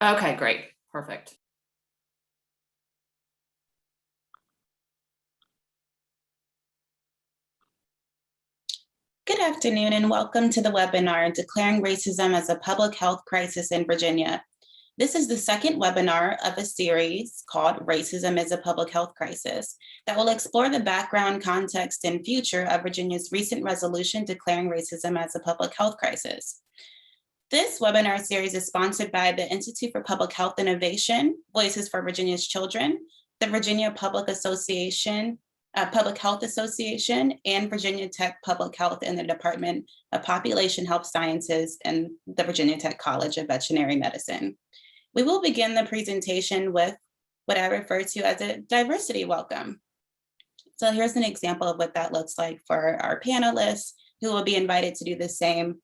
Okay, great. Perfect. Good afternoon and welcome to the webinar, Declaring Racism as a Public Health Crisis in Virginia. This is the second webinar of a series called Racism is a Public Health Crisis that will explore the background, context, and future of Virginia's recent resolution declaring racism as a public health crisis. This webinar series is sponsored by the Institute for Public Health Innovation, Voices for Virginia's Children, the Virginia Public Health Association, and Virginia Tech Public Health and the Department of Population Health Sciences and the Virginia Tech College of Veterinary Medicine. We will begin the presentation with what I refer to as a diversity welcome. So here's an example of what that looks like for our panelists who will be invited to do the same,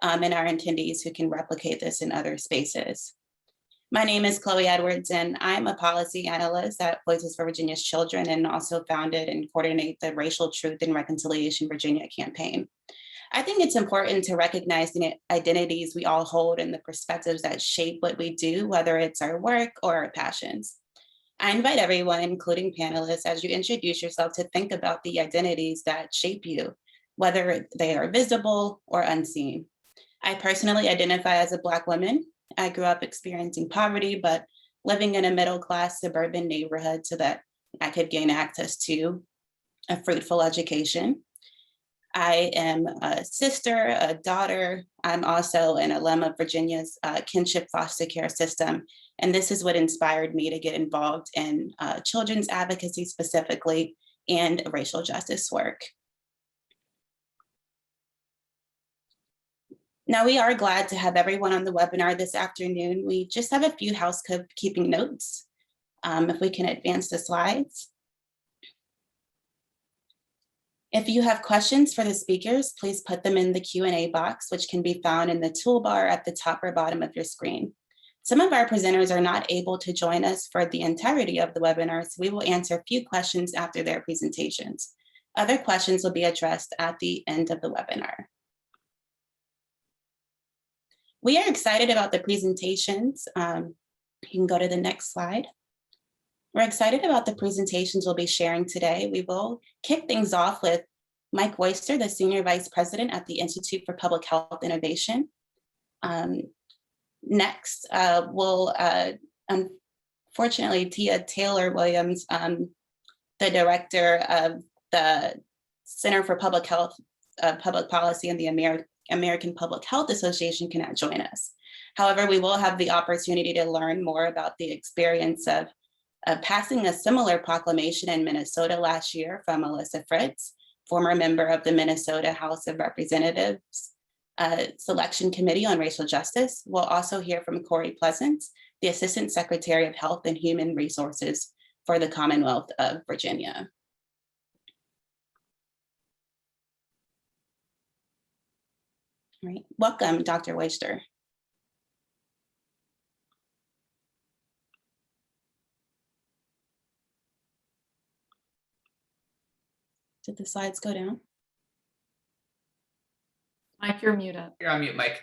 and our attendees who can replicate this in other spaces. My name is Chloe Edwards, and I'm a policy analyst at Voices for Virginia's Children and also founded and coordinate the Racial Truth and Reconciliation Virginia campaign. I think it's important to recognize the identities we all hold and the perspectives that shape what we do, whether it's our work or our passions. I invite everyone, including panelists, as you introduce yourself to think about the identities that shape you, whether they are visible or unseen. I personally identify as a Black woman. I grew up experiencing poverty, but living in a middle-class suburban neighborhood so that I could gain access to a fruitful education. I am a sister, a daughter. I'm also an alum of Virginia's kinship foster care system. And this is what inspired me to get involved in children's advocacy specifically and racial justice work. Now, we are glad to have everyone on the webinar this afternoon. We just have a few housekeeping notes. If we can advance the slides. If you have questions for the speakers, please put them in the Q&A box, which can be found in the toolbar at the top or bottom of your screen. Some of our presenters are not able to join us for the entirety of the webinar, so we will answer a few questions after their presentations. Other questions will be addressed at the end of the webinar. We are excited about the presentations. You can go to the next slide. We're excited about the presentations we'll be sharing today. We will kick things off with Mike Oyster, the Senior Vice President at the Institute for Public Health Innovation. Next, unfortunately, Tia Taylor-Williams, the Director of the Center for Public Health, Public Policy and the American Public Health Association cannot join us. However, we will have the opportunity to learn more about the experience of passing a similar proclamation in Minnesota last year from Melissa Fritz, former member of the Minnesota House of Representatives Selection Committee on Racial Justice. We'll also hear from Corey Pleasance, the Assistant Secretary of Health and Human Resources for the Commonwealth of Virginia. All right, welcome, Dr. Oyster. Did the slides go down? Mike, you're muted. You're on mute, Mike.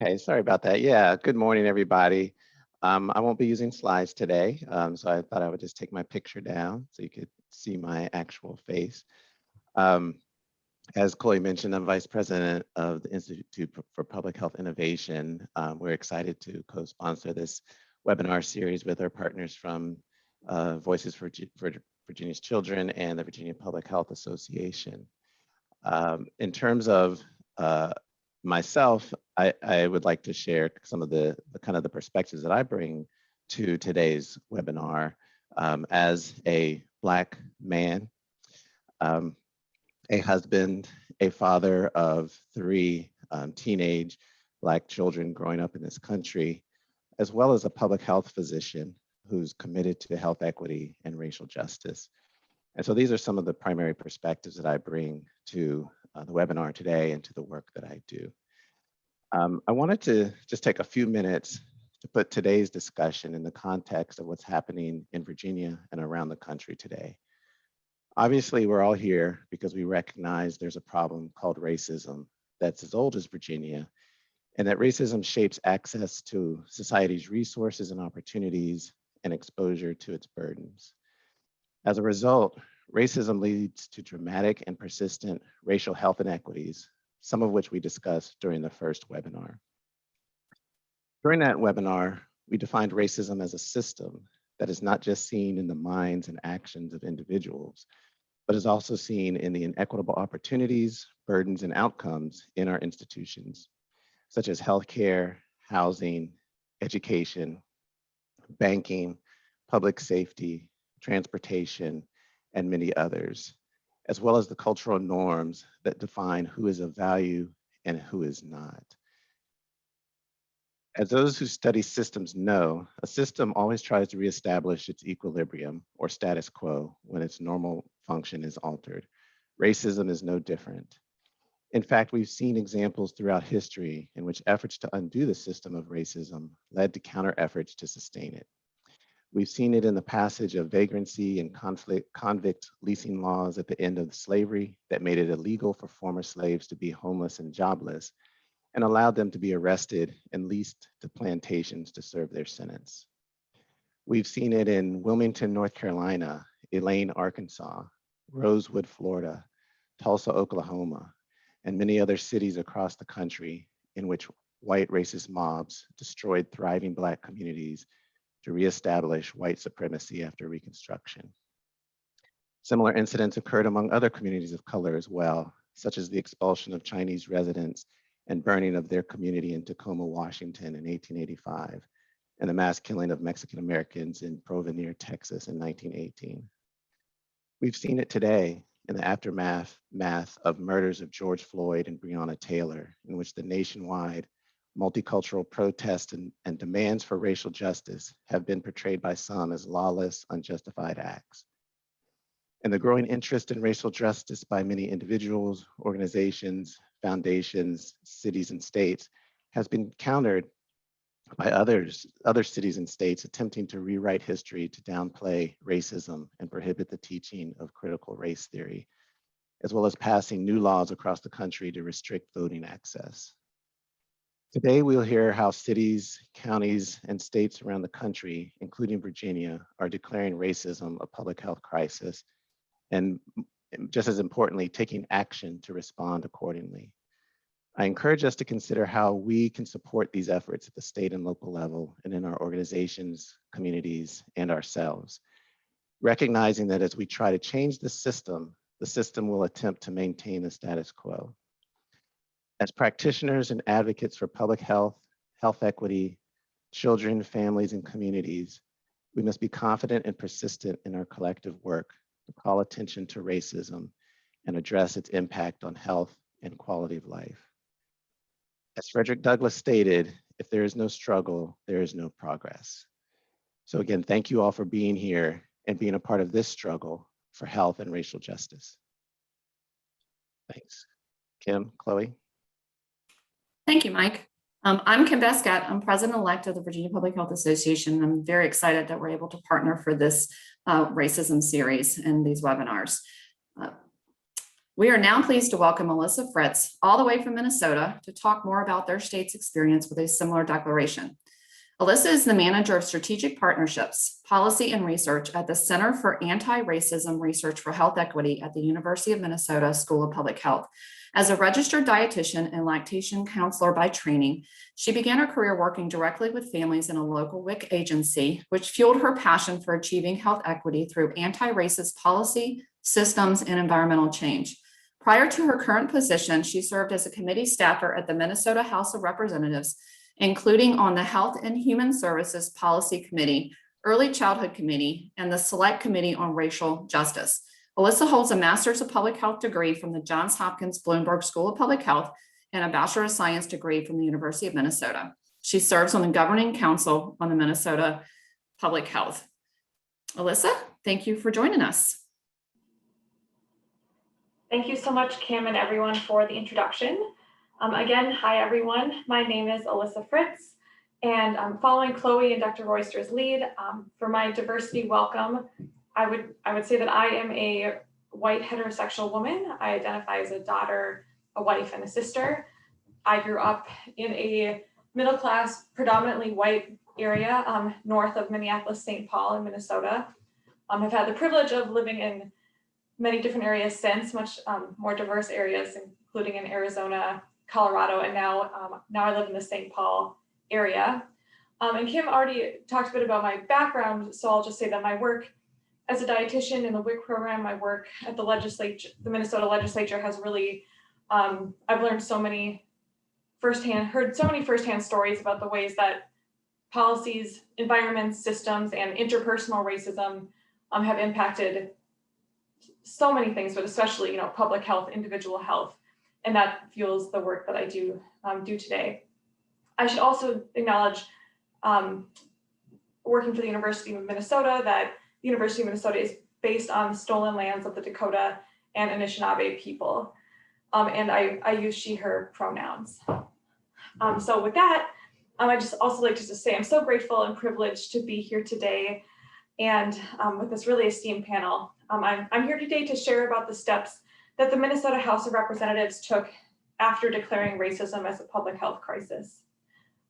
Okay, sorry about that. Yeah, good morning, everybody. I won't be using slides today, so I thought I would just take my picture down so you could see my actual face. As Chloe mentioned, I'm Vice President of the Institute for Public Health Innovation. We're excited to co-sponsor this webinar series with our partners from Voices for Virginia's Children and the Virginia Public Health Association. In terms of myself, I would like to share some of the kind of the perspectives that I bring to today's webinar as a Black man, a husband, a father of 3 teenage Black children growing up in this country, as well as a public health physician who's committed to health equity and racial justice. And so these are some of the primary perspectives that I bring to the webinar today and to the work that I do. I wanted to just take a few minutes to put today's discussion in the context of what's happening in Virginia and around the country today. Obviously, we're all here because we recognize there's a problem called racism that's as old as Virginia and that racism shapes access to society's resources and opportunities and exposure to its burdens. As a result, racism leads to dramatic and persistent racial health inequities, some of which we discussed during the first webinar. During that webinar, we defined racism as a system that is not just seen in the minds and actions of individuals, but is also seen in the inequitable opportunities, burdens, and outcomes in our institutions, such as healthcare, housing, education, banking, public safety, transportation, and many others, as well as the cultural norms that define who is of value and who is not. As those who study systems know, a system always tries to reestablish its equilibrium or status quo when its normal function is altered. Racism is no different. In fact, we've seen examples throughout history in which efforts to undo the system of racism led to counter efforts to sustain it. We've seen it in the passage of vagrancy and convict leasing laws at the end of slavery that made it illegal for former slaves to be homeless and jobless, and allowed them to be arrested and leased to plantations to serve their sentence. We've seen it in Wilmington, North Carolina, Elaine, Arkansas, Rosewood, Florida, Tulsa, Oklahoma, and many other cities across the country in which white racist mobs destroyed thriving Black communities to reestablish white supremacy after Reconstruction. Similar incidents occurred among other communities of color as well, such as the expulsion of Chinese residents and burning of their community in Tacoma, Washington in 1885, and the mass killing of Mexican Americans in Provenir, Texas in 1918. We've seen it today in the aftermath of murders of George Floyd and Breonna Taylor, in which the nationwide multicultural protests and demands for racial justice have been portrayed by some as lawless, unjustified acts. And the growing interest in racial justice by many individuals, organizations, foundations, cities, and states has been countered by other cities and states attempting to rewrite history to downplay racism and prohibit the teaching of critical race theory, as well as passing new laws across the country to restrict voting access. Today, we'll hear how cities, counties, and states around the country, including Virginia, are declaring racism a public health crisis, and just as importantly, taking action to respond accordingly. I encourage us to consider how we can support these efforts at the state and local level and in our organizations, communities, and ourselves, recognizing that as we try to change the system will attempt to maintain the status quo. As practitioners and advocates for public health, health equity, children, families, and communities, we must be confident and persistent in our collective work to call attention to racism and address its impact on health and quality of life. As Frederick Douglass stated, if there is no struggle, there is no progress. So again, thank you all for being here and being a part of this struggle for health and racial justice. Thanks. Kim, Chloe. Thank you, Mike. I'm Kim Beskat. I'm president-elect of the Virginia Public Health Association. I'm very excited that we're able to partner for this racism series and these webinars. We are now pleased to welcome Alyssa Fritz, all the way from Minnesota, to talk more about their state's experience with a similar declaration. Alyssa is the manager of strategic partnerships, policy, and research at the Center for Anti-Racism Research for Health Equity at the University of Minnesota School of Public Health. As a registered dietitian and lactation counselor by training, she began her career working directly with families in a local WIC agency, which fueled her passion for achieving health equity through anti-racist policy, systems, and environmental change. Prior to her current position, she served as a committee staffer at the Minnesota House of Representatives, including on the Health and Human Services Policy Committee, Early Childhood Committee, and the Select Committee on Racial Justice. Alyssa holds a Master's of Public Health degree from the Johns Hopkins Bloomberg School of Public Health and a Bachelor of Science degree from the University of Minnesota. She serves on the Governing Council on the Minnesota Public Health. Alyssa, thank you for joining us. Thank you so much, Kim, and everyone for the introduction. Again, hi, everyone. My name is Alyssa Fritz, and I'm following Chloe and Dr. Oyster's lead. For my diversity welcome, I would say that I am a white heterosexual woman. I identify as a daughter, a wife, and a sister. I grew up in a middle-class, predominantly white area north of Minneapolis, St. Paul in Minnesota. I've had the privilege of living in many different areas since, much more diverse areas, including in Arizona, Colorado, and now I live in the St. Paul area. And Kim already talked a bit about my background, so I'll just say that my work as a dietitian in the WIC program, my work at the legislature, the Minnesota legislature, has really, I've learned heard so many firsthand stories about the ways that policies, environments, systems, and interpersonal racism have impacted so many things, but especially, public health, individual health, and that fuels the work that I do today. I should also acknowledge, working for the University of Minnesota, that the University of Minnesota is based on the stolen lands of the Dakota and Anishinaabe people, and I use she, her pronouns. So with that, I just also like to just say I'm so grateful and privileged to be here today, and with this really esteemed panel. I'm here today to share about the steps that the Minnesota House of Representatives took after declaring racism as a public health crisis.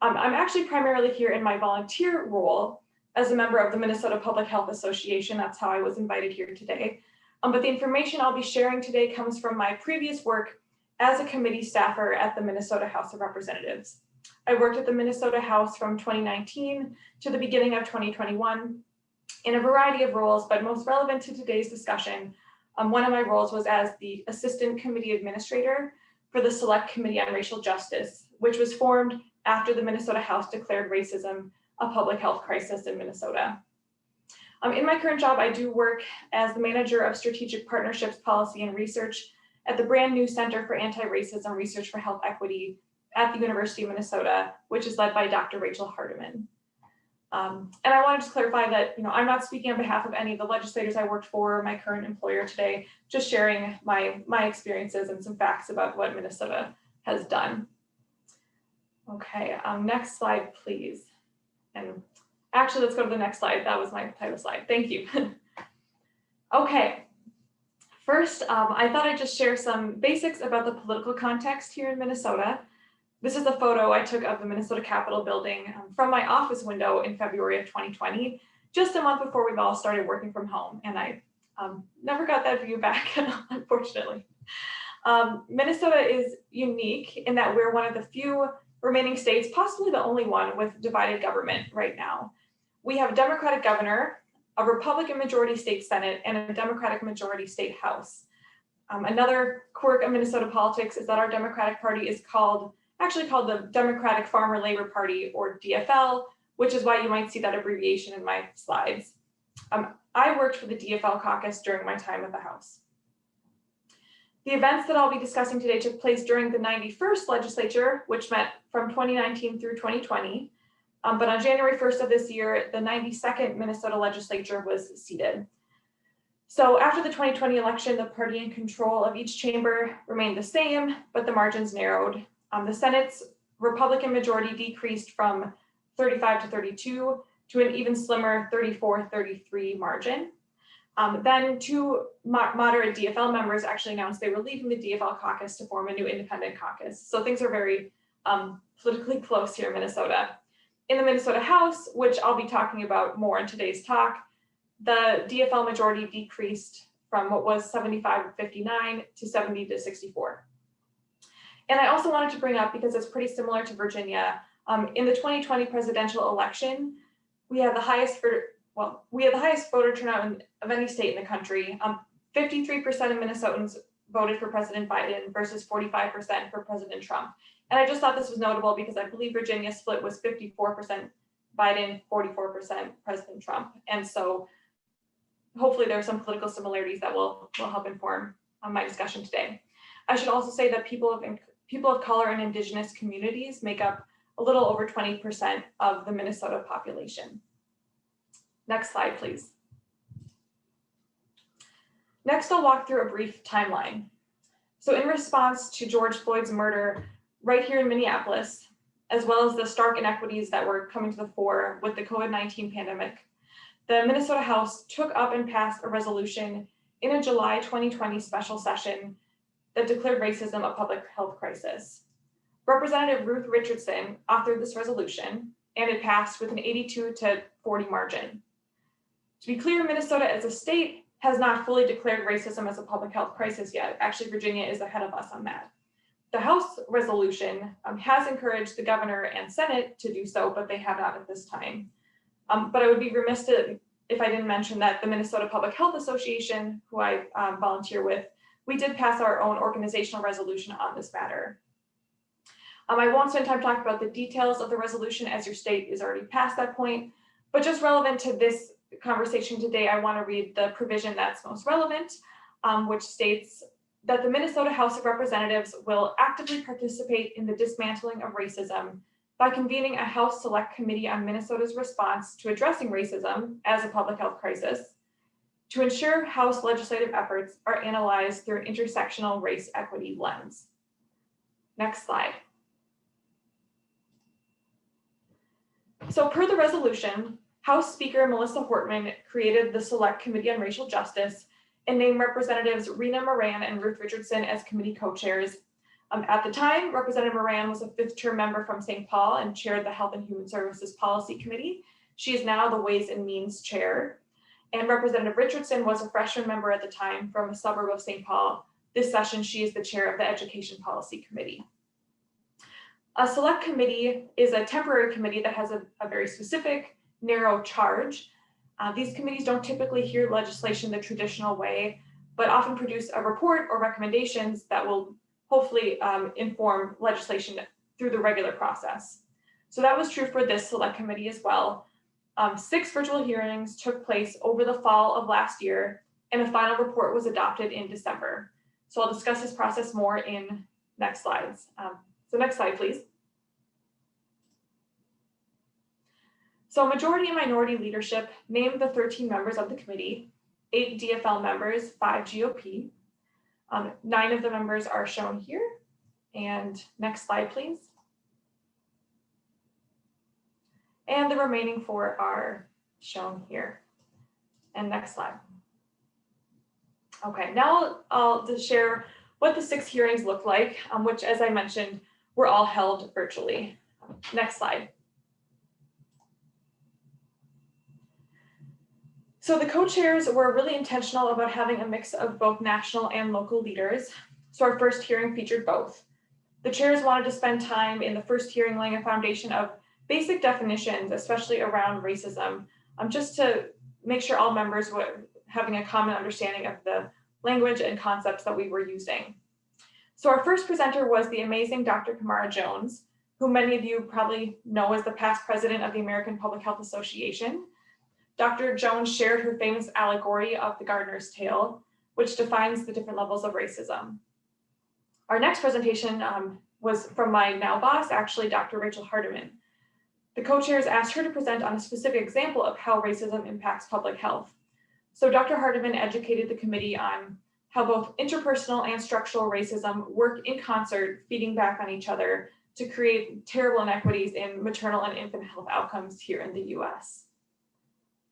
I'm actually primarily here in my volunteer role as a member of the Minnesota Public Health Association. That's how I was invited here today. But the information I'll be sharing today comes from my previous work as a committee staffer at the Minnesota House of Representatives. I worked at the Minnesota House from 2019 to the beginning of 2021 in a variety of roles, but most relevant to today's discussion, one of my roles was as the Assistant Committee Administrator for the Select Committee on Racial Justice, which was formed after the Minnesota House declared racism a public health crisis in Minnesota. In my current job, I do work as the Manager of Strategic Partnerships, Policy, and Research at the brand new Center for Anti-Racism Research for Health Equity at the University of Minnesota, which is led by Dr. Rachel Hardiman. And I wanted to clarify that, I'm not speaking on behalf of any of the legislators I worked for, or my current employer today, just sharing my experiences and some facts about what Minnesota has done. Okay, next slide, please. And actually, let's go to the next slide. That was my title slide. Thank you. Okay, first, I thought I'd just share some basics about the political context here in Minnesota. This is a photo I took of the Minnesota Capitol building from my office window in February of 2020, just a month before we've all started working from home. And I never got that view back, unfortunately. Minnesota is unique in that we're one of the few remaining states, possibly the only one, with divided government right now. We have a Democratic governor, a Republican majority state Senate, and a Democratic majority state House. Another quirk of Minnesota politics is that our Democratic Party is actually called the Democratic Farmer Labor Party, or DFL, which is why you might see that abbreviation in my slides. I worked for the DFL caucus during my time at the House. The events that I'll be discussing today took place during the 91st legislature, which met from 2019 through 2020. But on January 1st of this year, the 92nd Minnesota legislature was seated. So after the 2020 election, the party in control of each chamber remained the same, but the margins narrowed. The Senate's Republican majority decreased from 35 to 32 to an even slimmer 34-33 margin. Then two moderate DFL members actually announced they were leaving the DFL caucus to form a new independent caucus. So things are very politically close here in Minnesota. In the Minnesota House, which I'll be talking about more in today's talk, the DFL majority decreased from what was 75-59 to 70-64. And I also wanted to bring up, because it's pretty similar to Virginia, in the 2020 presidential election, we had the highest voter turnout of any state in the country. 53% of Minnesotans voted for President Biden versus 45% for President Trump. And I just thought this was notable because I believe Virginia's split was 54% Biden, 44% President Trump. And so hopefully there are some political similarities that will help inform my discussion today. I should also say that people of color and Indigenous communities make up a little over 20% of the Minnesota population. Next slide, please. Next, I'll walk through a brief timeline. So in response to George Floyd's murder right here in Minneapolis, as well as the stark inequities that were coming to the fore with the COVID-19 pandemic, the Minnesota House took up and passed a resolution in a July 2020 special session that declared racism a public health crisis. Representative Ruth Richardson authored this resolution, and it passed with an 82-40 margin. To be clear, Minnesota as a state has not fully declared racism as a public health crisis yet. Actually, Virginia is ahead of us on that. The House resolution has encouraged the governor and Senate to do so, but they have not at this time. But I would be remiss if I didn't mention that the Minnesota Public Health Association, who I volunteer with, we did pass our own organizational resolution on this matter. I won't spend time talking about the details of the resolution as your state is already past that point, but just relevant to this conversation today, I want to read the provision that's most relevant, which states that the Minnesota House of Representatives will actively participate in the dismantling of racism by convening a House Select Committee on Minnesota's response to addressing racism as a public health crisis, to ensure House legislative efforts are analyzed through an intersectional race equity lens. Next slide. So per the resolution, House Speaker Melissa Hortman created the Select Committee on Racial Justice and named Representatives Rena Moran and Ruth Richardson as committee co-chairs. At the time, Representative Moran was a fifth-term member from St. Paul and chaired the Health and Human Services Policy Committee. She is now the Ways and Means Chair. And Representative Richardson was a freshman member at the time from a suburb of St. Paul. This session, she is the chair of the Education Policy Committee. A select committee is a temporary committee that has a very specific, narrow charge. These committees don't typically hear legislation the traditional way, but often produce a report or recommendations that will hopefully inform legislation through the regular process. So that was true for this select committee as well. 6 virtual hearings took place over the fall of last year, and a final report was adopted in December. So I'll discuss this process more in next slides. So next slide, please. So majority and minority leadership named the 13 members of the committee, 8 DFL members, 5 GOP. 9 of the members are shown here. And next slide, please. And the remaining 4 are shown here. And next slide. Okay, now I'll just share what the 6 hearings look like, which, as I mentioned, were all held virtually. Next slide. So the co-chairs were really intentional about having a mix of both national and local leaders. So our first hearing featured both. The chairs wanted to spend time in the first hearing laying a foundation of basic definitions, especially around racism, just to make sure all members were having a common understanding of the language and concepts that we were using. So our first presenter was the amazing Dr. Kamara Jones, who many of you probably know as the past president of the American Public Health Association. Dr. Jones shared her famous allegory of the gardener's tale, which defines the different levels of racism. Our next presentation was from my now boss, actually Dr. Rachel Hardiman. The co-chairs asked her to present on a specific example of how racism impacts public health. So Dr. Hardiman educated the committee on how both interpersonal and structural racism work in concert, feeding back on each other to create terrible inequities in maternal and infant health outcomes here in the US.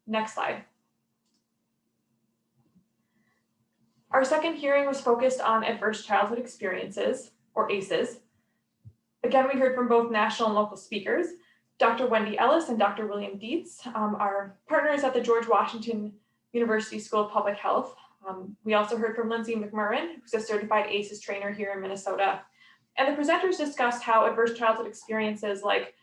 Next slide. Our second hearing was focused on adverse childhood experiences, or ACEs. Again, we heard from both national and local speakers. Dr. Wendy Ellis and Dr. William Dietz are partners at the George Washington University School of Public Health. We also heard from Lindsay McMurrin, who's a certified ACEs trainer here in Minnesota. And the presenters discussed how adverse childhood experiences like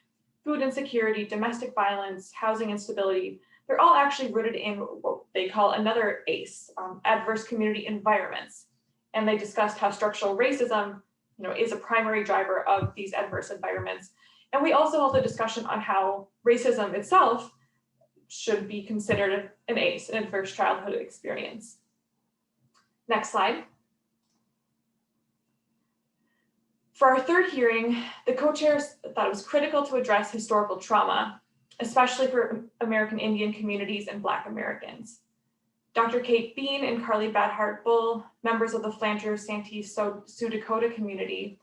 food insecurity, domestic violence, housing instability, they're all actually rooted in what they call another ACE, adverse community environments. And they discussed how structural racism, is a primary driver of these adverse environments. And we also held a discussion on how racism itself should be considered an ACE, an adverse childhood experience. Next slide. For our third hearing, the co-chairs thought it was critical to address historical trauma, especially for American Indian communities and Black Americans. Dr. Kate Bean and Carly Badhart-Bull, members of the Flanders Santee Sioux Dakota community,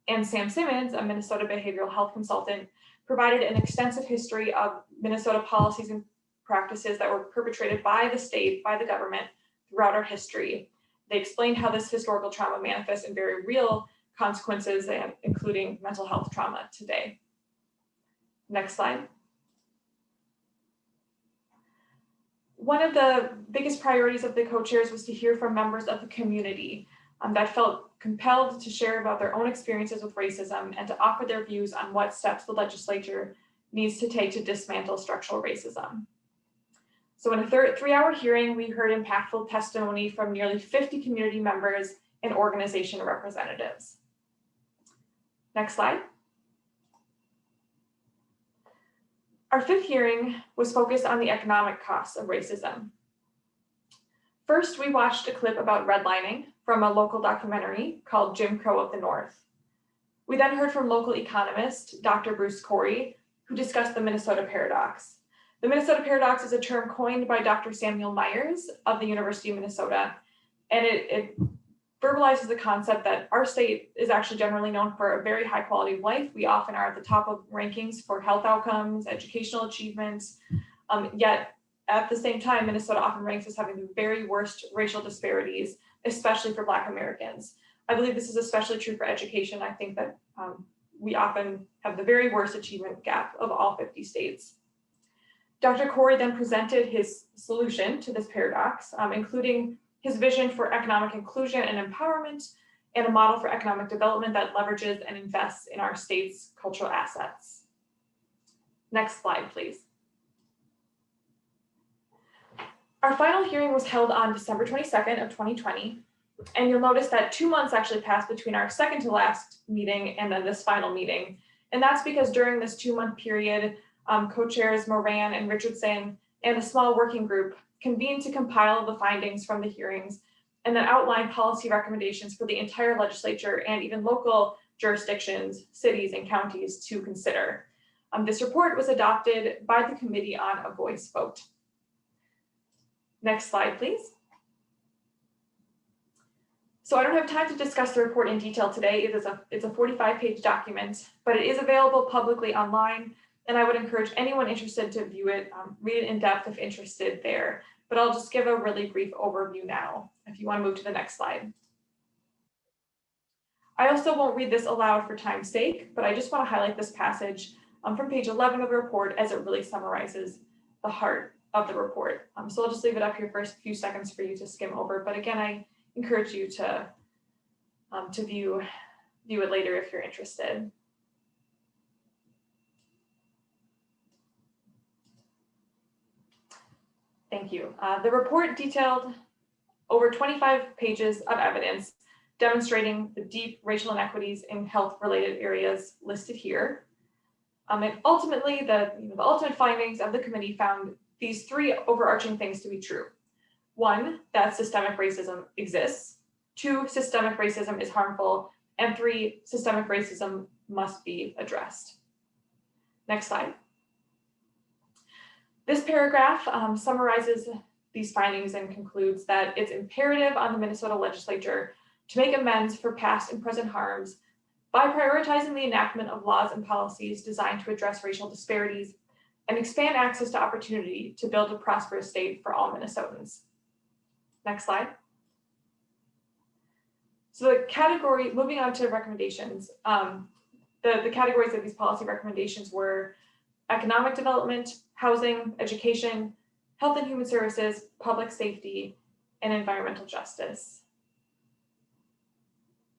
and Sam Simmons, a Minnesota behavioral health consultant, provided an extensive history of Minnesota policies and practices that were perpetrated by the state, by the government throughout our history. They explained how this historical trauma manifests in very real consequences, including mental health trauma today. Next slide. One of the biggest priorities of the co-chairs was to hear from members of the community that felt compelled to share about their own experiences with racism and to offer their views on what steps the legislature needs to take to dismantle structural racism. So in a 3-hour hearing, we heard impactful testimony from nearly 50 community members and organization representatives. Next slide. Our 5th hearing was focused on the economic costs of racism. First, we watched a clip about redlining from a local documentary called Jim Crow of the North. We then heard from local economist, Dr. Bruce Corey, who discussed the Minnesota paradox. The Minnesota paradox is a term coined by Dr. Samuel Myers of the University of Minnesota, and it verbalizes the concept that our state is actually generally known for a very high quality of life. We often are at the top of rankings for health outcomes, educational achievements, yet at the same time, Minnesota often ranks as having the very worst racial disparities, especially for Black Americans. I believe this is especially true for education. I think that we often have the very worst achievement gap of all 50 states. Dr. Corey then presented his solution to this paradox, including his vision for economic inclusion and empowerment, and a model for economic development that leverages and invests in our state's cultural assets. Next slide, please. Our final hearing was held on December 22nd of 2020, and you'll notice that 2 months actually passed between our second to last meeting and then this final meeting. And that's because during this 2-month period, co-chairs Moran and Richardson and a small working group convened to compile the findings from the hearings and then outline policy recommendations for the entire legislature and even local jurisdictions, cities, and counties to consider. This report was adopted by the committee on a voice vote. Next slide, please. So I don't have time to discuss the report in detail today. It's a 45-page document, but it is available publicly online, and I would encourage anyone interested to view it, read it in depth if interested there. But I'll just give a really brief overview now, if you want to move to the next slide. I also won't read this aloud for time's sake, but I just want to highlight this passage from page 11 of the report as it really summarizes the heart of the report. So I'll just leave it up here for a few seconds for you to skim over. But again, I encourage you to view it later if you're interested. Thank you. The report detailed over 25 pages of evidence demonstrating the deep racial inequities in health-related areas listed here. And ultimately, the ultimate findings of the committee found these 3 overarching things to be true. 1, that systemic racism exists. 2, systemic racism is harmful. And 3, systemic racism must be addressed. Next slide. This paragraph summarizes these findings and concludes that it's imperative on the Minnesota legislature to make amends for past and present harms by prioritizing the enactment of laws and policies designed to address racial disparities and expand access to opportunity to build a prosperous state for all Minnesotans. Next slide. So the category, moving on to recommendations, the categories of these policy recommendations were economic development, housing, education, health and human services, public safety, and environmental justice.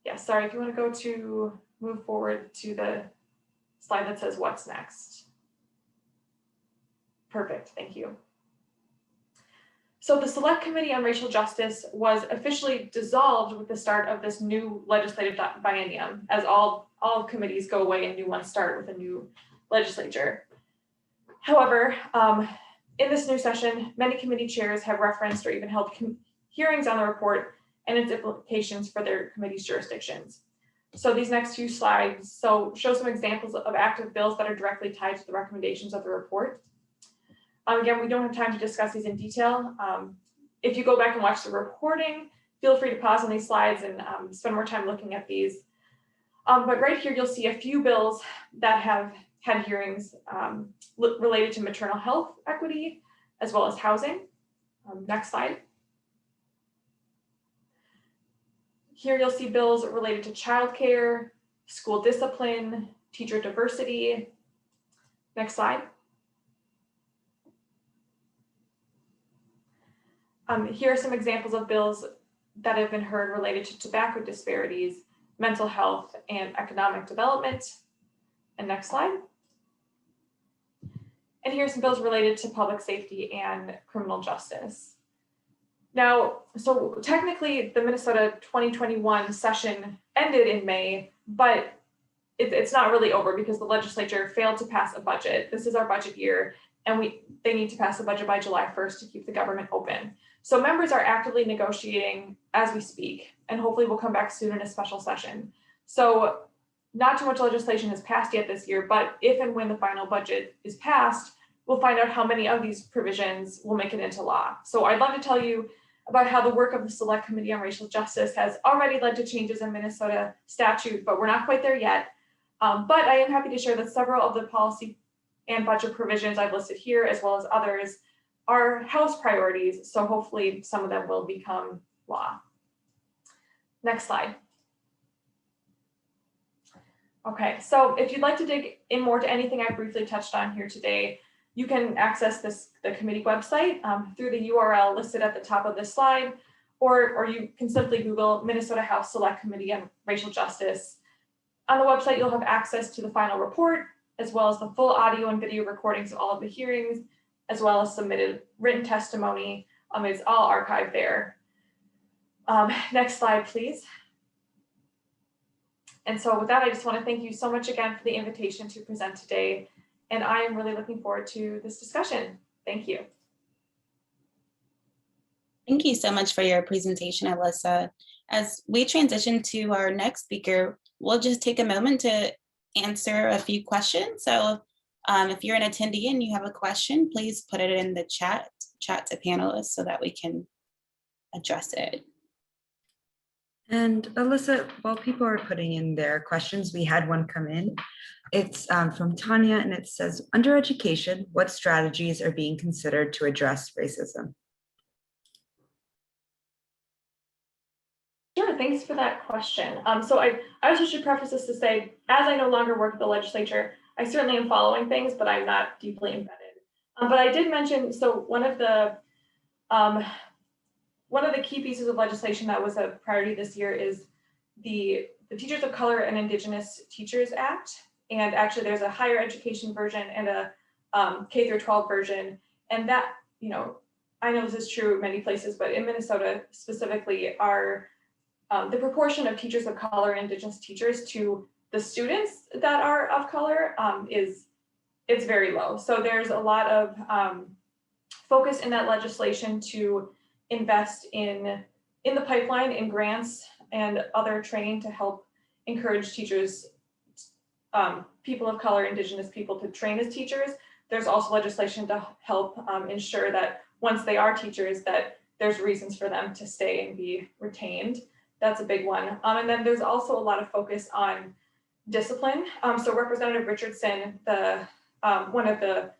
Yes, sorry, if you want to move forward to the slide that says what's next. Perfect, thank you. So the Select Committee on Racial Justice was officially dissolved with the start of this new legislative biennium, as all committees go away and new ones start with a new legislature. However, in this new session, many committee chairs have referenced or even held hearings on the report and its implications for their committee's jurisdictions. So these next few slides show some examples of active bills that are directly tied to the recommendations of the report. Again, we don't have time to discuss these in detail. If you go back and watch the recording, feel free to pause on these slides and spend more time looking at these. But right here, you'll see a few bills that have had hearings related to maternal health equity, as well as housing. Next slide. Here you'll see bills related to childcare, school discipline, teacher diversity. Next slide. Here are some examples of bills that have been heard related to tobacco disparities, mental health, and economic development. And next slide. And here's some bills related to public safety and criminal justice. Now, so technically the Minnesota 2021 session ended in May, but it's not really over because the legislature failed to pass a budget. This is our budget year, and they need to pass the budget by July 1st to keep the government open. So members are actively negotiating as we speak, and hopefully we'll come back soon in a special session. So not too much legislation has passed yet this year, but if and when the final budget is passed, we'll find out how many of these provisions will make it into law. So I'd love to tell you about how the work of the Select Committee on Racial Justice has already led to changes in Minnesota statute, but we're not quite there yet. But I am happy to share that several of the policy and budget provisions I've listed here, as well as others, are House priorities. So hopefully some of them will become law. Next slide. Okay, so if you'd like to dig in more to anything I briefly touched on here today, you can access the committee website through the URL listed at the top of this slide, or you can simply Google Minnesota House Select Committee on Racial Justice. On the website, you'll have access to the final report, as well as the full audio and video recordings of all of the hearings, as well as submitted written testimony. It's all archived there. Next slide, please. And so with that, I just want to thank you so much again for the invitation to present today. And I am really looking forward to this discussion. Thank you. Thank you so much for your presentation, Alyssa. As we transition to our next speaker, we'll just take a moment to answer a few questions. So if you're an attendee and you have a question, please put it in the chat to panelists so that we can address it. And Alyssa, while people are putting in their questions, we had one come in. It's from Tanya, and it says, under education, what strategies are being considered to address racism? Sure, thanks for that question. So I also should preface this to say, as I no longer work at the legislature, I certainly am following things, but I'm not deeply embedded. But I did mention, so one of the key pieces of legislation that was a priority this year is the Teachers of Color and Indigenous Teachers Act. And actually there's a higher education version and a K through 12 version. And that, I know this is true in many places, but in Minnesota specifically, the proportion of teachers of color and Indigenous teachers to the students that are of color it's very low. So there's a lot of focus in that legislation to invest in the pipeline, in grants and other training to help encourage teachers, people of color, Indigenous people to train as teachers. There's also legislation to help ensure that once they are teachers, that there's reasons for them to stay and be retained. That's a big one. And then there's also a lot of focus on discipline. So Representative Richardson, one of the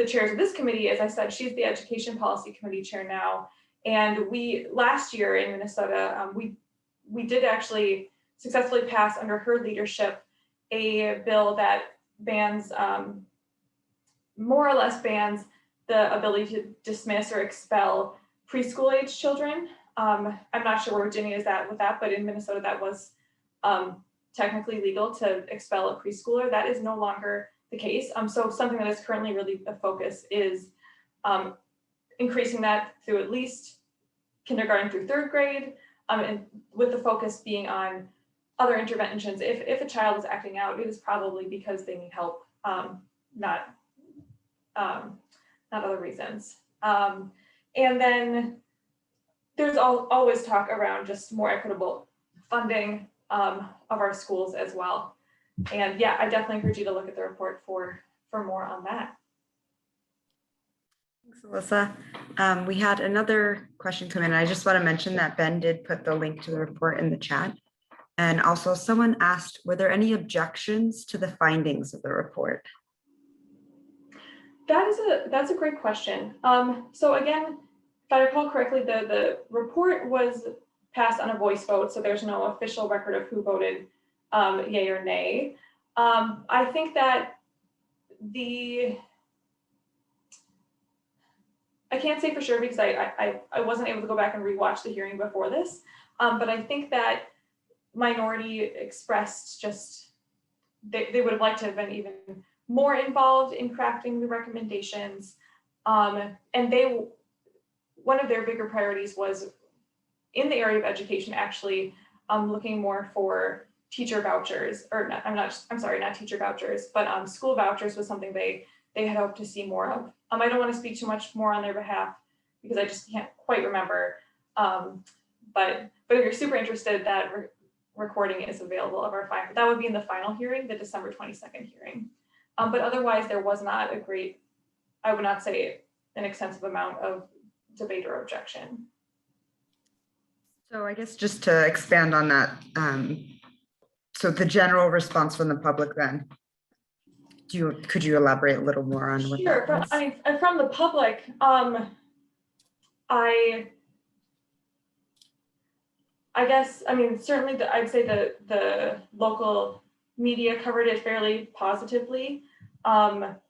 chairs of this committee, as I said, she's the Education Policy Committee chair now. And last year in Minnesota, we did actually successfully pass under her leadership a bill that bans, more or less bans the ability to dismiss or expel preschool age children. I'm not sure where Virginia is at with that, but in Minnesota that was technically legal to expel a preschooler. That is no longer the case. So something that is currently really a focus is increasing that through at least kindergarten through third grade, and with the focus being on other interventions. If a child is acting out, it is probably because they need help, not other reasons. And then there's always talk around just more equitable funding of our schools as well. And yeah, I definitely encourage you to look at the report for more on that. Thanks, Alyssa. We had another question come in. I just want to mention that Ben did put the link to the report in the chat. And also someone asked, were there any objections to the findings of the report? That's a great question. So again, if I recall correctly, the report was passed on a voice vote, so there's no official record of who voted yay or nay. I think that I can't say for sure because I wasn't able to go back and rewatch the hearing before this, but I think that minority expressed just they would have liked to have been even more involved in crafting the recommendations. And one of their bigger priorities was in the area of education, actually looking more for teacher vouchers, or not teacher vouchers, but school vouchers was something they had hoped to see more of. I don't want to speak too much more on their behalf because I just can't quite remember. But if you're super interested, that recording is available of our final. That would be in the final hearing, the December 22nd hearing. But otherwise, there was not I would not say an extensive amount of debate or objection. So I guess just to expand on that, so the general response from the public then, could you elaborate a little more on what Sure. that was? From the public, I guess, certainly I'd say the local media covered it fairly positively. Well,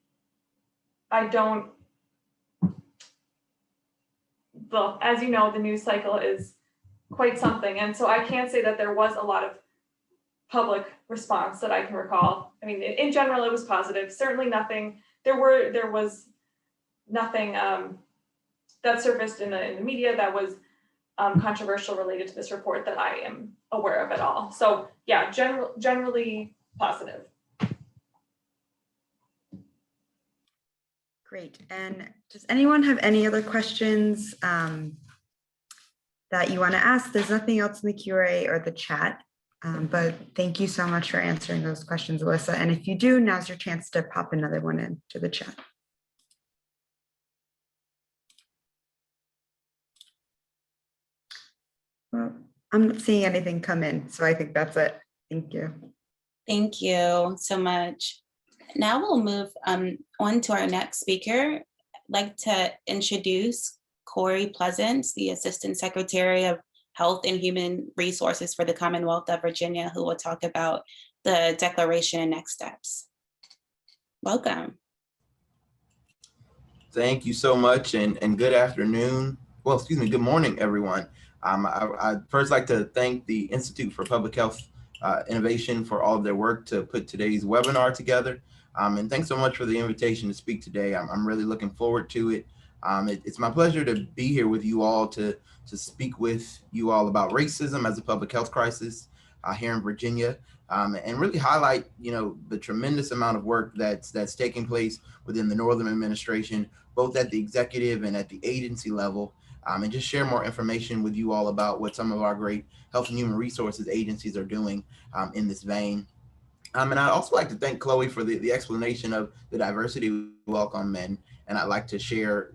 as you know, the news cycle is quite something. And so I can't say that there was a lot of public response that I can recall. In general, it was positive. Certainly nothing, there was nothing that surfaced in the media that was controversial related to this report that I am aware of at all. So yeah, generally positive. Great. And does anyone have any other questions that you want to ask? There's nothing else in the Q&A or the chat, but thank you so much for answering those questions, Alyssa. And if you do, now's your chance to pop another one into the chat. Well, I'm not seeing anything come in, so I think that's it. Thank you. Thank you so much. Now we'll move on to our next speaker. I'd like to introduce Corey Pleasance, the Assistant Secretary of Health and Human Resources for the Commonwealth of Virginia, who will talk about the declaration and next steps. Welcome. Thank you so much, and good afternoon. Well, excuse me, good morning, everyone. I'd first like to thank the Institute for Public Health Innovation for all of their work to put today's webinar together. And thanks so much for the invitation to speak today. I'm really looking forward to it. It's my pleasure to be here with you all to speak with you all about racism as a public health crisis here in Virginia, and really highlight, the tremendous amount of work that's taking place within the Northern Administration, both at the executive and at the agency level, and just share more information with you all about what some of our great health and human resources agencies are doing in this vein. And I'd also like to thank Chloe for the explanation of the diversity welcome, and I'd like to share,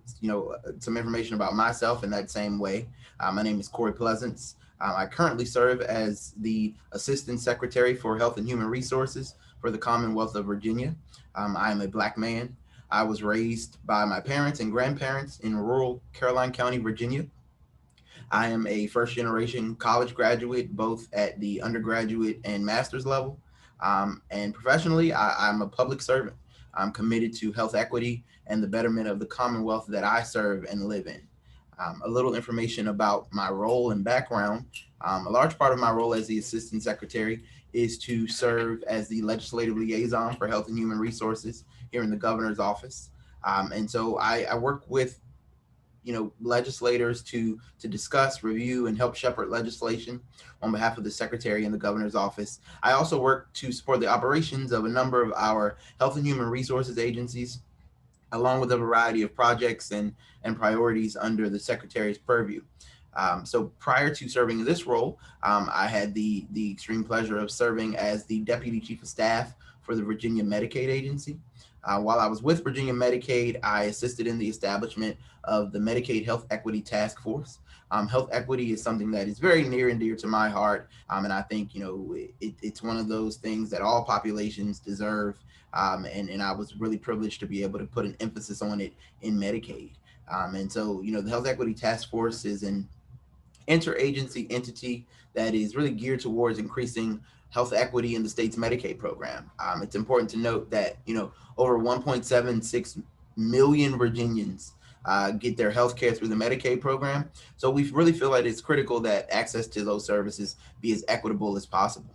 some information about myself in that same way. My name is Corey Pleasance. I currently serve as the Assistant Secretary for Health and Human Resources for the Commonwealth of Virginia. I am a Black man. I was raised by my parents and grandparents in rural Caroline County, Virginia. I am a first-generation college graduate, both at the undergraduate and master's level. And professionally, I'm a public servant. I'm committed to health equity and the betterment of the Commonwealth that I serve and live in. A little information about my role and background. A large part of my role as the Assistant Secretary is to serve as the legislative liaison for Health and Human Resources here in the Governor's office. And so I work with legislators to discuss, review, and help shepherd legislation on behalf of the Secretary and the Governor's office. I also work to support the operations of a number of our health and human resources agencies, along with a variety of projects and priorities under the Secretary's purview. So prior to serving in this role, I had the extreme pleasure of serving as the Deputy Chief of Staff for the Virginia Medicaid Agency. While I was with Virginia Medicaid, I assisted in the establishment of the Medicaid Health Equity Task Force. Health equity is something that is very near and dear to my heart. And I think, it's one of those things that all populations deserve. And I was really privileged to be able to put an emphasis on it in Medicaid. And so, the Health Equity Task Force is an interagency entity that is really geared towards increasing health equity in the state's Medicaid program. It's important to note that, over 1.76 million Virginians get their health care through the Medicaid program. So we really feel like it's critical that access to those services be as equitable as possible.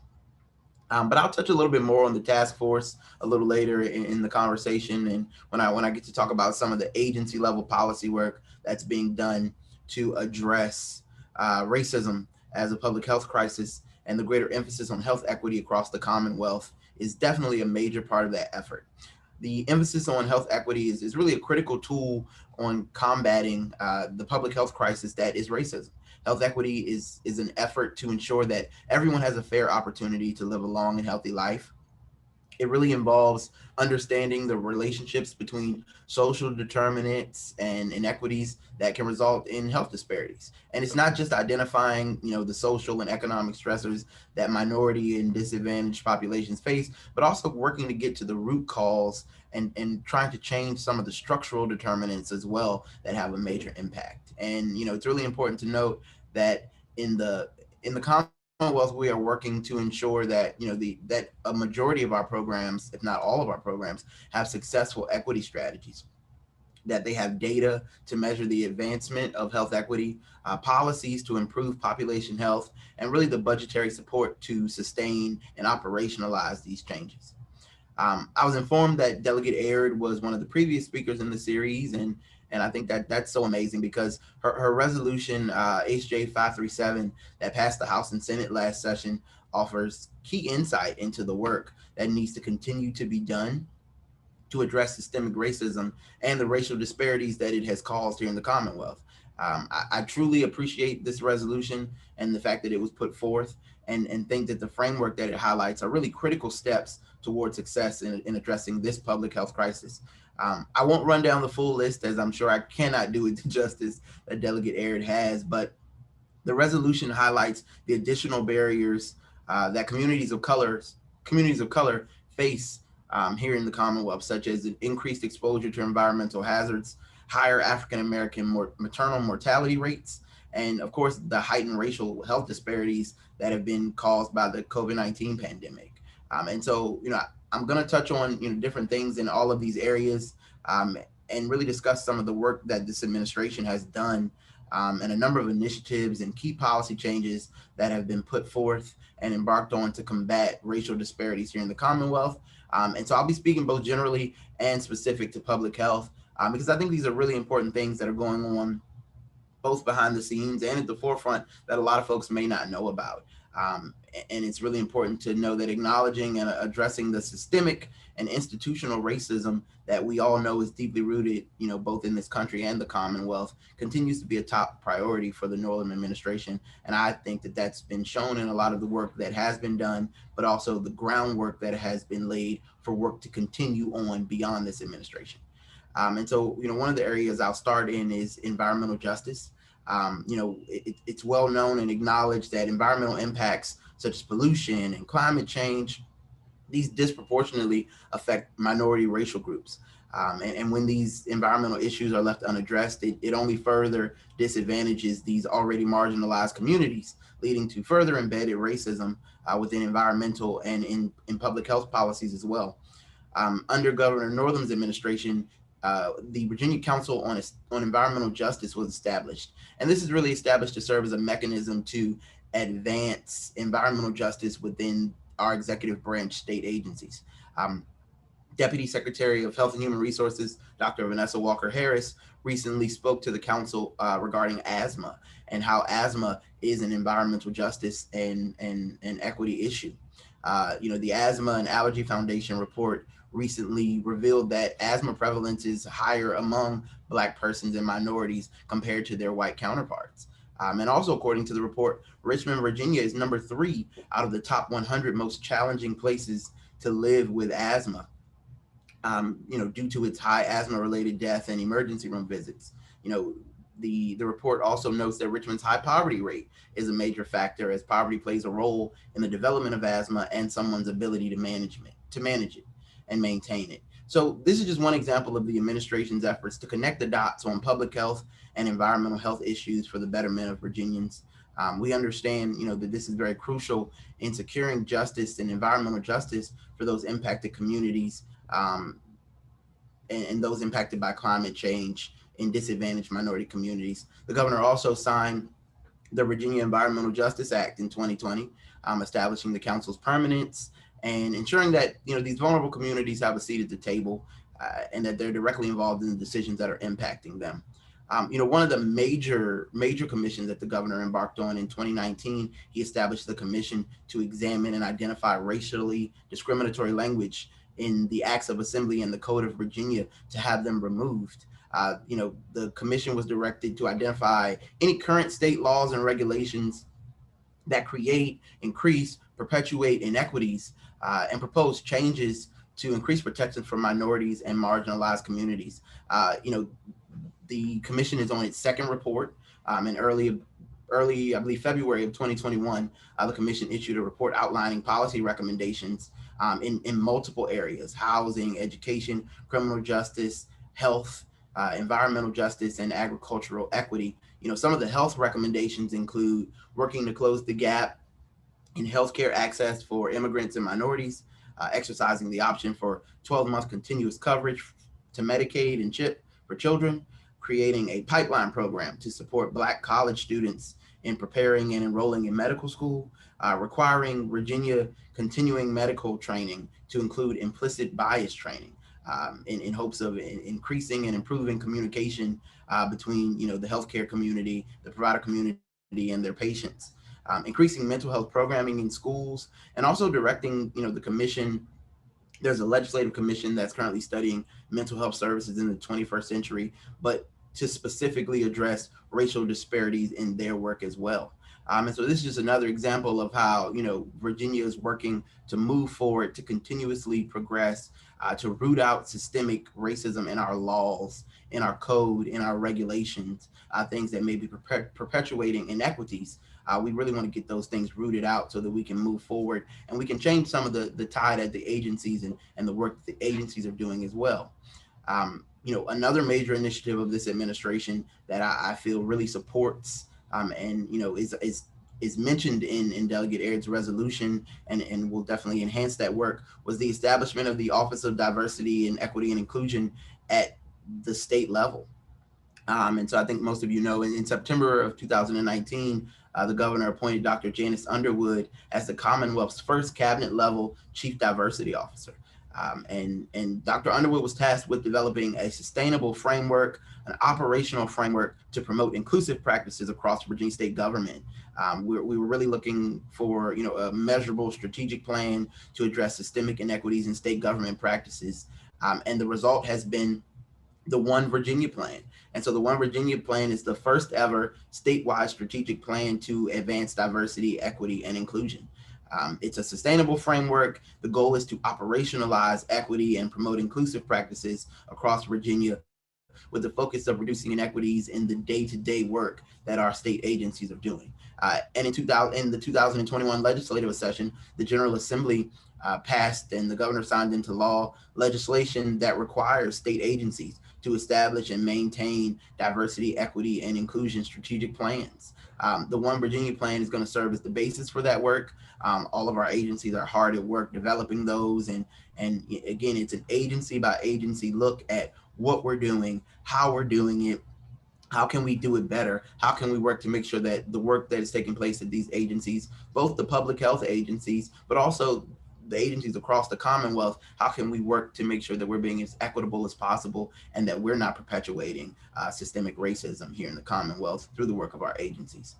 But I'll touch a little bit more on the task force a little later in the conversation, and when I get to talk about some of the agency level policy work that's being done to address racism as a public health crisis, and the greater emphasis on health equity across the Commonwealth is definitely a major part of that effort. The emphasis on health equity is really a critical tool on combating the public health crisis that is racism. Health equity is an effort to ensure that everyone has a fair opportunity to live a long and healthy life. It really involves understanding the relationships between social determinants and inequities that can result in health disparities. And it's not just identifying, the social and economic stressors that minority and disadvantaged populations face, but also working to get to the root cause and trying to change some of the structural determinants as well that have a major impact. And, it's really important to note that in the Commonwealth, we are working to ensure that that a majority of our programs, if not all of our programs, have successful equity strategies, that they have data to measure the advancement of health equity, policies to improve population health, and really the budgetary support to sustain and operationalize these changes. I was informed that Delegate Aird was one of the previous speakers in the series, and I think that that's so amazing because her resolution, HJ 537, that passed the House and Senate last session, offers key insight into the work that needs to continue to be done to address systemic racism and the racial disparities that it has caused here in the Commonwealth. I truly appreciate this resolution and the fact that it was put forth, and think that the framework that it highlights are really critical steps towards success in addressing this public health crisis. I won't run down the full list, as I'm sure I cannot do it the justice that Delegate Aird has, but the resolution highlights the additional barriers that communities of color face here in the Commonwealth, such as an increased exposure to environmental hazards, higher African-American maternal mortality rates, and of course, the heightened racial health disparities that have been caused by the COVID-19 pandemic. And so, I'm going to touch on different things in all of these areas, and really discuss some of the work that this administration has done, and a number of initiatives and key policy changes that have been put forth and embarked on to combat racial disparities here in the Commonwealth. And so I'll be speaking both generally and specific to public health, because I think these are really important things that are going on both behind the scenes and at the forefront that a lot of folks may not know about. And it's really important to know that acknowledging and addressing the systemic and institutional racism that we all know is deeply rooted, both in this country and the Commonwealth, continues to be a top priority for the Northam administration. And I think that that's been shown in a lot of the work that has been done, but also the groundwork that has been laid for work to continue on beyond this administration. And so, one of the areas I'll start in is environmental justice. It's well known and acknowledged that environmental impacts such as pollution and climate change, these disproportionately affect minority racial groups. And when these environmental issues are left unaddressed, it only further disadvantages these already marginalized communities, leading to further embedded racism within environmental and in public health policies as well. Under Governor Northam's administration, the Virginia Council on Environmental Justice was established. And this is really established to serve as a mechanism to advance environmental justice within our executive branch state agencies. Deputy Secretary of Health and Human Resources, Dr. Vanessa Walker Harris, recently spoke to the council regarding asthma and how asthma is an environmental justice and equity issue. The Asthma and Allergy Foundation report recently revealed that asthma prevalence is higher among Black persons and minorities compared to their white counterparts. And also, according to the report, Richmond, Virginia is number 3 out of the top 100 most challenging places to live with asthma, due to its high asthma-related death and emergency room visits. The report also notes that Richmond's high poverty rate is a major factor, as poverty plays a role in the development of asthma and someone's ability to manage it and maintain it. So this is just one example of the administration's efforts to connect the dots on public health and environmental health issues for the betterment of Virginians. We understand, that this is very crucial in securing justice and environmental justice for those impacted communities, and those impacted by climate change in disadvantaged minority communities. The governor also signed the Virginia Environmental Justice Act in 2020, establishing the council's permanence and ensuring that these vulnerable communities have a seat at the table, and that they're directly involved in the decisions that are impacting them. One of the major commissions that the governor embarked on in 2019, he established the commission to examine and identify racially discriminatory language in the Acts of Assembly and the Code of Virginia to have them removed. The commission was directed to identify any current state laws and regulations that create, increase, perpetuate inequities, and propose changes to increase protections for minorities and marginalized communities. The commission is on its second report. In early, I believe February of 2021, the commission issued a report outlining policy recommendations in multiple areas: housing, education, criminal justice, health, environmental justice, and agricultural equity. Some of the health recommendations include working to close the gap in healthcare access for immigrants and minorities, exercising the option for 12-month continuous coverage to Medicaid and CHIP for children, creating a pipeline program to support Black college students in preparing and enrolling in medical school, requiring Virginia continuing medical training to include implicit bias training, in hopes of increasing and improving communication between the healthcare community, the provider community, and their patients, increasing mental health programming in schools, and also directing the commission. There's a legislative commission that's currently studying mental health services in the 21st century, but to specifically address racial disparities in their work as well. And so this is just another example of how Virginia is working to move forward, to continuously progress, to root out systemic racism in our laws, in our code, in our regulations, things that may be perpetuating inequities. We really want to get those things rooted out so that we can move forward and we can change some of the tide at the agencies and the work that the agencies are doing as well. Another major initiative of this administration that I feel really supports and is mentioned in Delegate Aird's resolution and will definitely enhance that work was the establishment of the Office of Diversity and Equity and Inclusion at the state level. And so I think most of in September of 2019, the governor appointed Dr. Janice Underwood as the Commonwealth's first cabinet level chief diversity officer. And Dr. Underwood was tasked with developing a sustainable framework, an operational framework to promote inclusive practices across Virginia state government. We were really looking for a measurable strategic plan to address systemic inequities in state government practices. And the result has been the One Virginia Plan. And so the One Virginia Plan is the first ever statewide strategic plan to advance diversity, equity, and inclusion. It's a sustainable framework. The goal is to operationalize equity and promote inclusive practices across Virginia with the focus of reducing inequities in the day-to-day work that our state agencies are doing. And in the 2021 legislative session, the General Assembly passed and the governor signed into law legislation that requires state agencies to establish and maintain diversity, equity, and inclusion strategic plans. The One Virginia Plan is going to serve as the basis for that work. All of our agencies are hard at work developing those. And again, it's an agency by agency look at what we're doing, how we're doing it, how can we do it better? How can we work to make sure that the work that is taking place at these agencies, both the public health agencies, but also the agencies across the Commonwealth, how can we work to make sure that we're being as equitable as possible and that we're not perpetuating systemic racism here in the Commonwealth through the work of our agencies.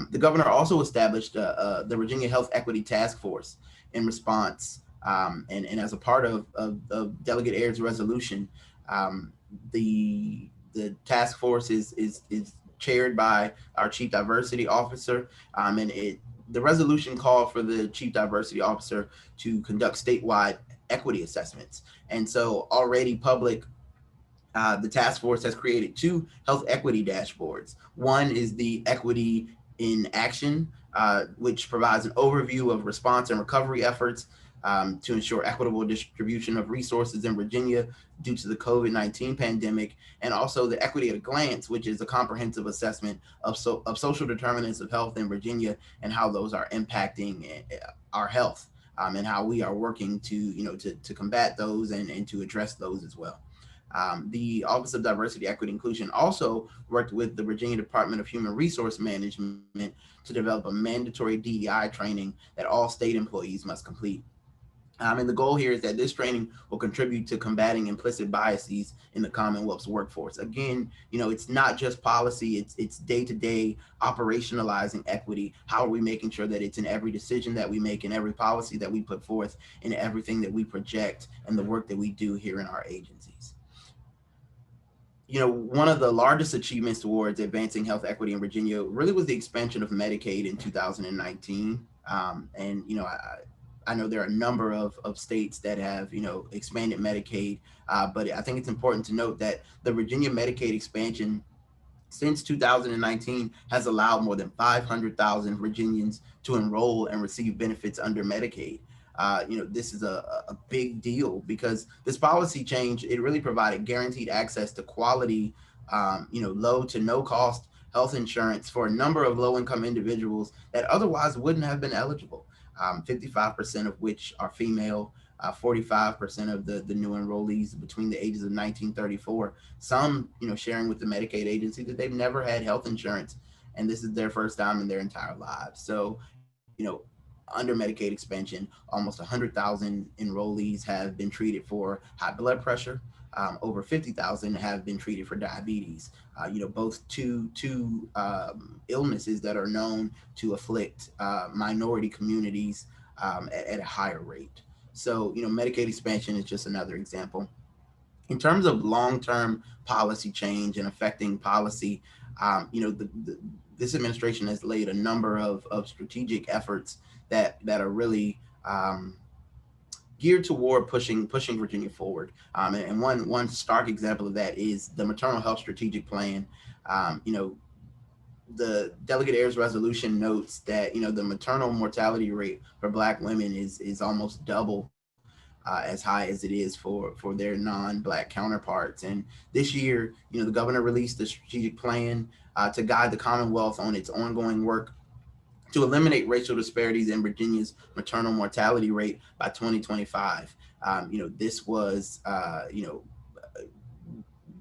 The governor also established the Virginia Health Equity Task Force in response and as a part of Delegate Aird's resolution. The task force is chaired by our Chief Diversity Officer, and the resolution called for the Chief Diversity Officer to conduct statewide equity assessments. And so already the task force has created 2 health equity dashboards. One is the Equity in Action, which provides an overview of response and recovery efforts to ensure equitable distribution of resources in Virginia due to the COVID-19 pandemic, and also the Equity at a Glance, which is a comprehensive assessment of social determinants of health in Virginia and how those are impacting our health, and how we are working to combat those and to address those as well. The Office of Diversity, Equity, Inclusion also worked with the Virginia Department of Human Resource Management to develop a mandatory DEI training that all state employees must complete. And the goal here is that this training will contribute to combating implicit biases in the Commonwealth's workforce. Again, it's not just policy, it's day-to-day operationalizing equity. How are we making sure that it's in every decision that we make, in every policy that we put forth, in everything that we project, and the work that we do here in our agencies? One of the largest achievements towards advancing health equity in Virginia really was the expansion of Medicaid in 2019. I know there are a number of states that have, expanded Medicaid, but I think it's important to note that the Virginia Medicaid expansion since 2019 has allowed more than 500,000 Virginians to enroll and receive benefits under Medicaid. This is a big deal because this policy change, it really provided guaranteed access to quality, low to no cost health insurance for a number of low-income individuals that otherwise wouldn't have been eligible. 55% of which are female, 45% of the new enrollees between the ages of 19 and 34, some, sharing with the Medicaid agency that they've never had health insurance, and this is their first time in their entire lives. So, under Medicaid expansion, almost 100,000 enrollees have been treated for high blood pressure. Over 50,000 have been treated for diabetes, both two illnesses that are known to afflict minority communities at a higher rate. So, Medicaid expansion is just another example. In terms of long-term policy change and affecting policy, this administration has laid a number of strategic efforts that are really geared toward pushing Virginia forward. And one stark example of that is the Maternal Health Strategic Plan. The Delegate Ayers resolution notes that the maternal mortality rate for Black women is almost double as high as it is for their non-Black counterparts. And this year, the governor released the strategic plan to guide the Commonwealth on its ongoing work to eliminate racial disparities in Virginia's maternal mortality rate by 2025. This was,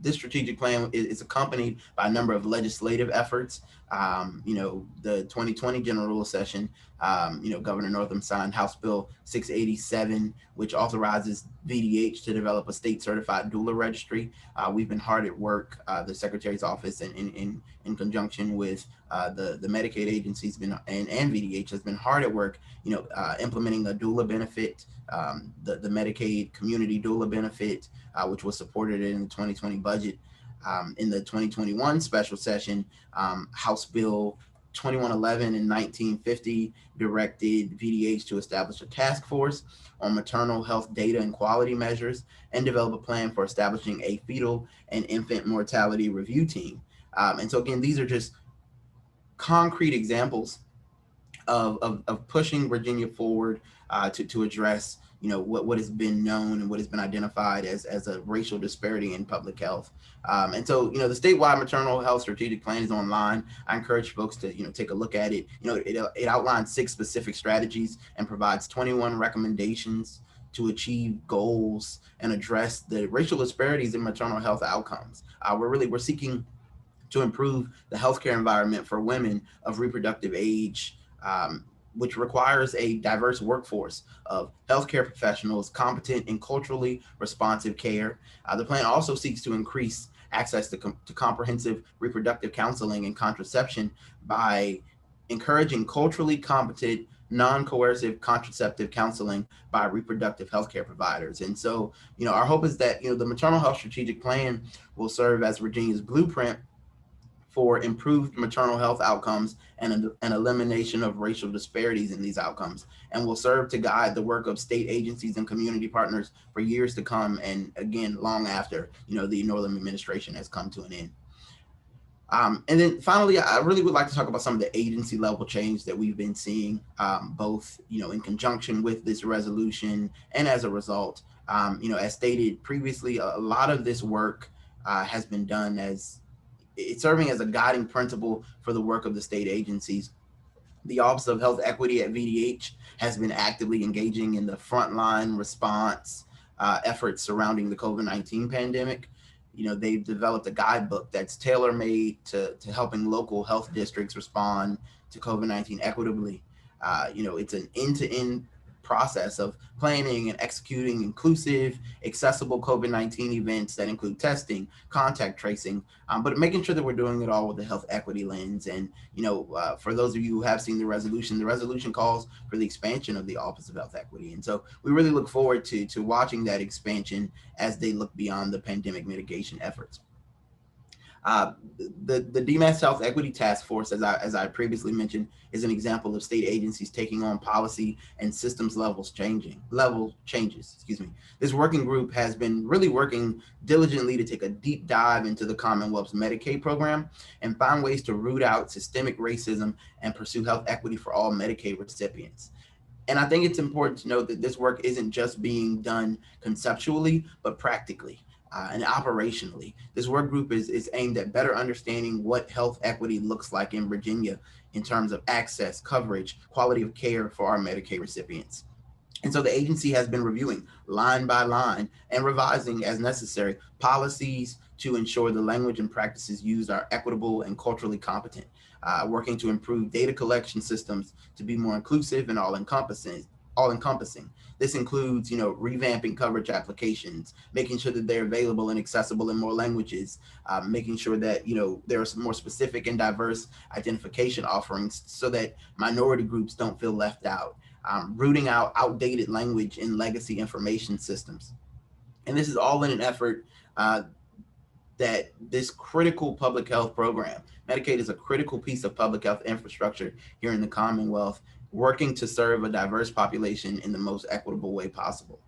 this strategic plan is accompanied by a number of legislative efforts. The 2020 general session, Governor Northam signed House Bill 687, which authorizes VDH to develop a state certified doula registry. We've been hard at work, the Secretary's office in conjunction with the Medicaid agencies and VDH has been hard at work, implementing a doula benefit, the Medicaid community doula benefit, which was supported in the 2020 budget. In the 2021 special session, House Bill 2111 and 1950 directed VDH to establish a task force on maternal health data and quality measures and develop a plan for establishing a fetal and infant mortality review team. And so again, these are just concrete examples of pushing Virginia forward to address what has been known and what has been identified as a racial disparity in public health. And so, the statewide maternal health strategic plan is online. I encourage folks to, take a look at it. It outlines 6 specific strategies and provides 21 recommendations to achieve goals and address the racial disparities in maternal health outcomes. We're seeking to improve the healthcare environment for women of reproductive age, which requires a diverse workforce of healthcare professionals competent in culturally responsive care. The plan also seeks to increase access to comprehensive reproductive counseling and contraception by encouraging culturally competent, non-coercive contraceptive counseling by reproductive healthcare providers. And so, our hope is that, the Maternal Health Strategic Plan will serve as Virginia's blueprint for improved maternal health outcomes and an elimination of racial disparities in these outcomes, and will serve to guide the work of state agencies and community partners for years to come, and again, long after, the Northam administration has come to an end. And then finally, I really would like to talk about some of the agency level change that we've been seeing, both, in conjunction with this resolution and as a result. As stated previously, a lot of this work has been done as it's serving as a guiding principle for the work of the state agencies. The Office of Health Equity at VDH has been actively engaging in the frontline response efforts surrounding the COVID-19 pandemic. They've developed a guidebook that's tailor-made to helping local health districts respond to COVID-19 equitably. It's an end-to-end process of planning and executing inclusive, accessible COVID-19 events that include testing, contact tracing, but making sure that we're doing it all with the health equity lens. And, for those of you who have seen the resolution calls for the expansion of the Office of Health Equity. And so we really look forward to watching that expansion as they look beyond the pandemic mitigation efforts. The DMAS Health Equity Task Force, as I previously mentioned, is an example of state agencies taking on policy and systems level changes. This working group has been really working diligently to take a deep dive into the Commonwealth's Medicaid program and find ways to root out systemic racism and pursue health equity for all Medicaid recipients. And I think it's important to note that this work isn't just being done conceptually, but practically. And operationally, this work group is aimed at better understanding what health equity looks like in Virginia in terms of access, coverage, quality of care for our Medicaid recipients. And so the agency has been reviewing line by line and revising as necessary policies to ensure the language and practices used are equitable and culturally competent, working to improve data collection systems to be more inclusive and all-encompassing. This includes, revamping coverage applications, making sure that they're available and accessible in more languages, making sure that, there are some more specific and diverse identification offerings so that minority groups don't feel left out, rooting out outdated language in legacy information systems. And this is all in an effort that this critical public health program, Medicaid is a critical piece of public health infrastructure here in the Commonwealth, working to serve a diverse population in the most equitable way possible.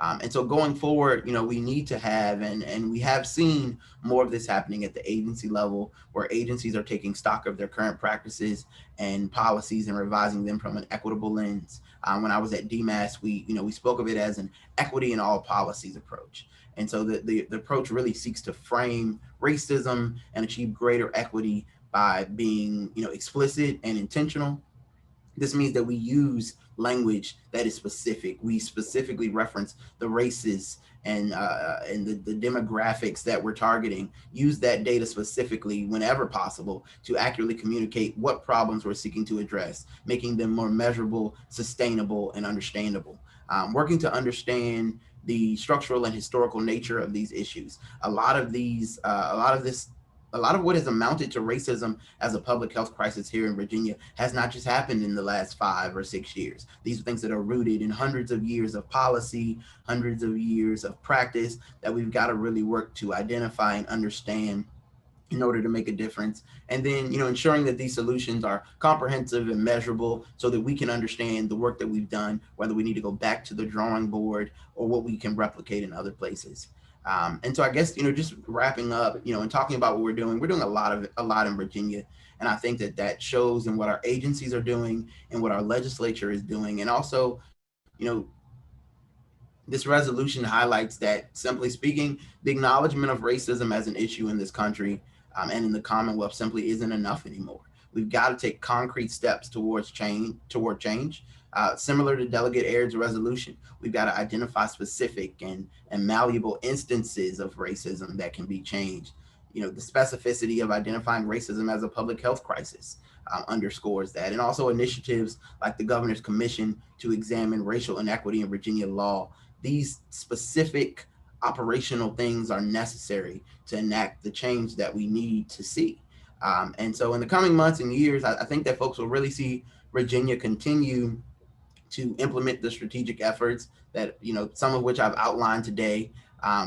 And so going forward, we need to have, and we have seen more of this happening at the agency level, where agencies are taking stock of their current practices and policies and revising them from an equitable lens. When I was at DMAS, we spoke of it as an equity in all policies approach. And so the approach really seeks to frame racism and achieve greater equity by being, explicit and intentional. This means that we use language that is specific. We specifically reference the races and the demographics that we're targeting, use that data specifically whenever possible to accurately communicate what problems we're seeking to address, making them more measurable, sustainable, and understandable. Working to understand the structural and historical nature of these issues. A lot of what has amounted to racism as a public health crisis here in Virginia has not just happened in the last 5 or 6 years. These are things that are rooted in hundreds of years of policy, hundreds of years of practice that we've got to really work to identify and understand in order to make a difference. And then, ensuring that these solutions are comprehensive and measurable so that we can understand the work that we've done, whether we need to go back to the drawing board or what we can replicate in other places. And so I guess, just wrapping up, and talking about what we're doing a lot in Virginia. And I think that shows in what our agencies are doing and what our legislature is doing. And also, this resolution highlights that, simply speaking, the acknowledgement of racism as an issue in this country and in the Commonwealth simply isn't enough anymore. We've got to take concrete steps toward change. Similar to Delegate Aird's resolution, we've got to identify specific and malleable instances of racism that can be changed. The specificity of identifying racism as a public health crisis underscores that. And also initiatives like the Governor's Commission to examine racial inequity in Virginia law. These specific operational things are necessary to enact the change that we need to see. And so in the coming months and years, I think that folks will really see Virginia continue to implement the strategic efforts that, some of which I've outlined today.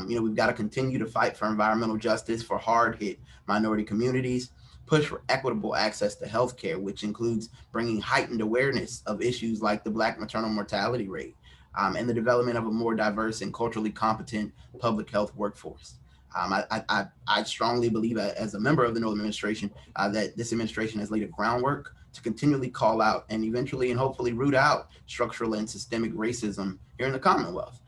We've got to continue to fight for environmental justice for hard-hit minority communities, push for equitable access to healthcare, which includes bringing heightened awareness of issues like the Black maternal mortality rate, and the development of a more diverse and culturally competent public health workforce. I strongly believe as a member of the Northern administration that this administration has laid a groundwork to continually call out and eventually and hopefully root out structural and systemic racism here in the Commonwealth.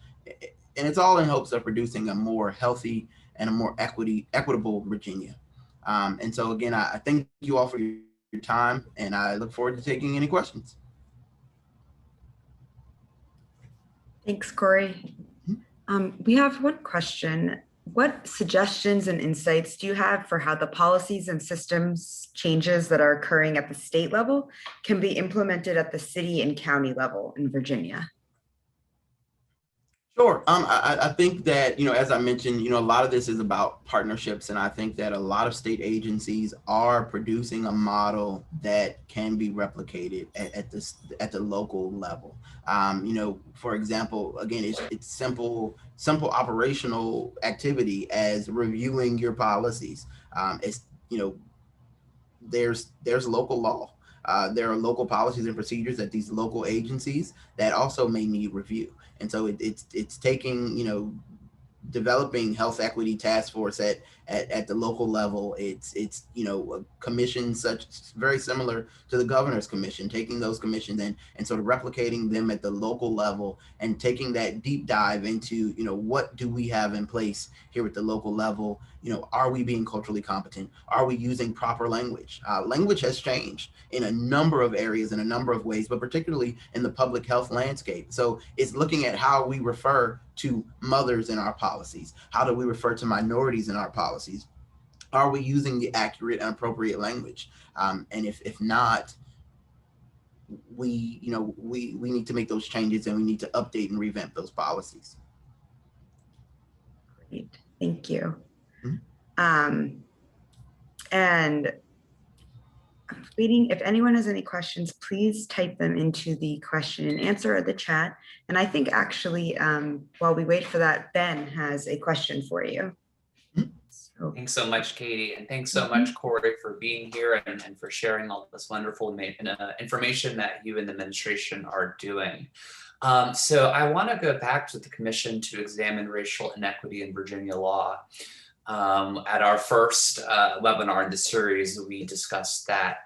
And it's all in hopes of producing a more healthy and a more equitable Virginia. And so again, I thank you all for your time, and I look forward to taking any questions. Thanks, Corey. We have one question. What suggestions and insights do you have for how the policies and systems changes that are occurring at the state level can be implemented at the city and county level in Virginia? Sure. I think that, as I mentioned, a lot of this is about partnerships. And I think that a lot of state agencies are producing a model that can be replicated at the local level. For example, again, it's simple operational activity as reviewing your policies. There's local law. There are local policies and procedures at these local agencies that also may need review. And so it's taking, developing health equity task force at the local level. It's a commission very similar to the governor's commission, taking those commissions and sort of replicating them at the local level and taking that deep dive into, what do we have in place here at the local level? Are we being culturally competent? Are we using proper language? Language has changed in a number of areas, in a number of ways, but particularly in the public health landscape. So it's looking at how we refer to mothers in our policies. How do we refer to minorities in our policies? Are we using the accurate and appropriate language? And if not, we need to make those changes, and we need to update and revamp those policies. Great, thank you. Mm-hmm. And I'm waiting, if anyone has any questions, please type them into the question and answer or the chat. And I think actually, while we wait for that, Ben has a question for you. So. Thanks so much, Katie. And thanks so much, Corey, for being here and for sharing all this wonderful information that you and the administration are doing. So I want to go back to the commission to examine racial inequity in Virginia law. At our first webinar in the series, we discussed that.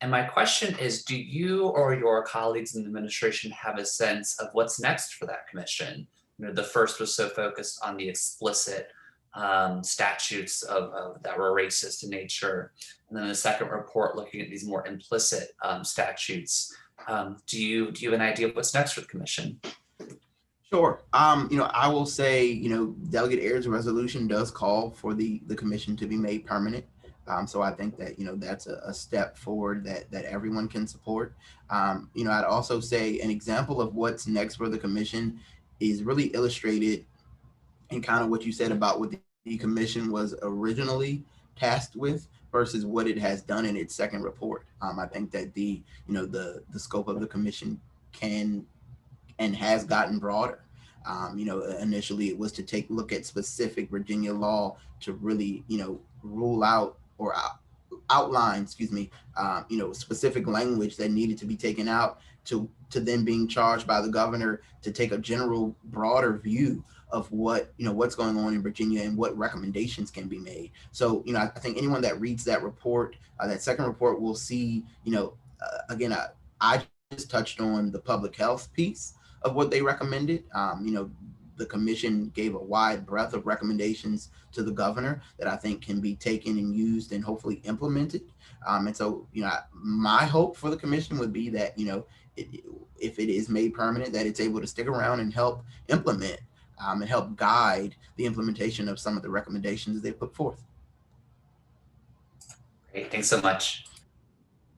And my question is, do you or your colleagues in the administration have a sense of what's next for that commission? The first was so focused on the explicit statutes that were racist in nature. And then the second report looking at these more implicit statutes. Do you have an idea of what's next for the commission? Sure. I will say, Delegate Ayers' resolution does call for the commission to be made permanent. So I think that, that's a step forward that everyone can support. I'd also say an example of what's next for the commission is really illustrated in kind of what you said about what the commission was originally tasked with versus what it has done in its second report. I think that the scope of the commission can and has gotten broader. Initially it was to look at specific Virginia law to really, rule out or outline, specific language that needed to be taken out to then being charged by the governor to take a general broader view of what's going on in Virginia and what recommendations can be made. So, I think anyone that reads that report, that second report, will see, again, I just touched on the public health piece of what they recommended. The commission gave a wide breadth of recommendations to the governor that I think can be taken and used and hopefully implemented. And so, my hope for the commission would be that, if it is made permanent, that it's able to stick around and help implement and help guide the implementation of some of the recommendations they put forth. Great, thanks so much.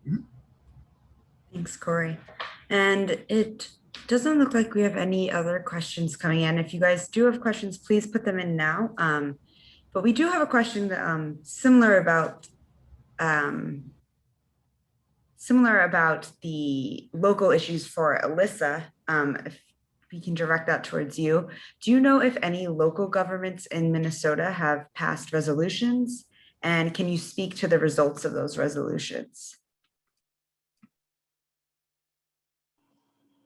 Mm-hmm. Thanks, Corey. And it doesn't look like we have any other questions coming in. If you guys do have questions, please put them in now. But we do have a question that, similar about the local issues for Alyssa. If we can direct that towards you. Do you know if any local governments in Minnesota have passed resolutions? And can you speak to the results of those resolutions?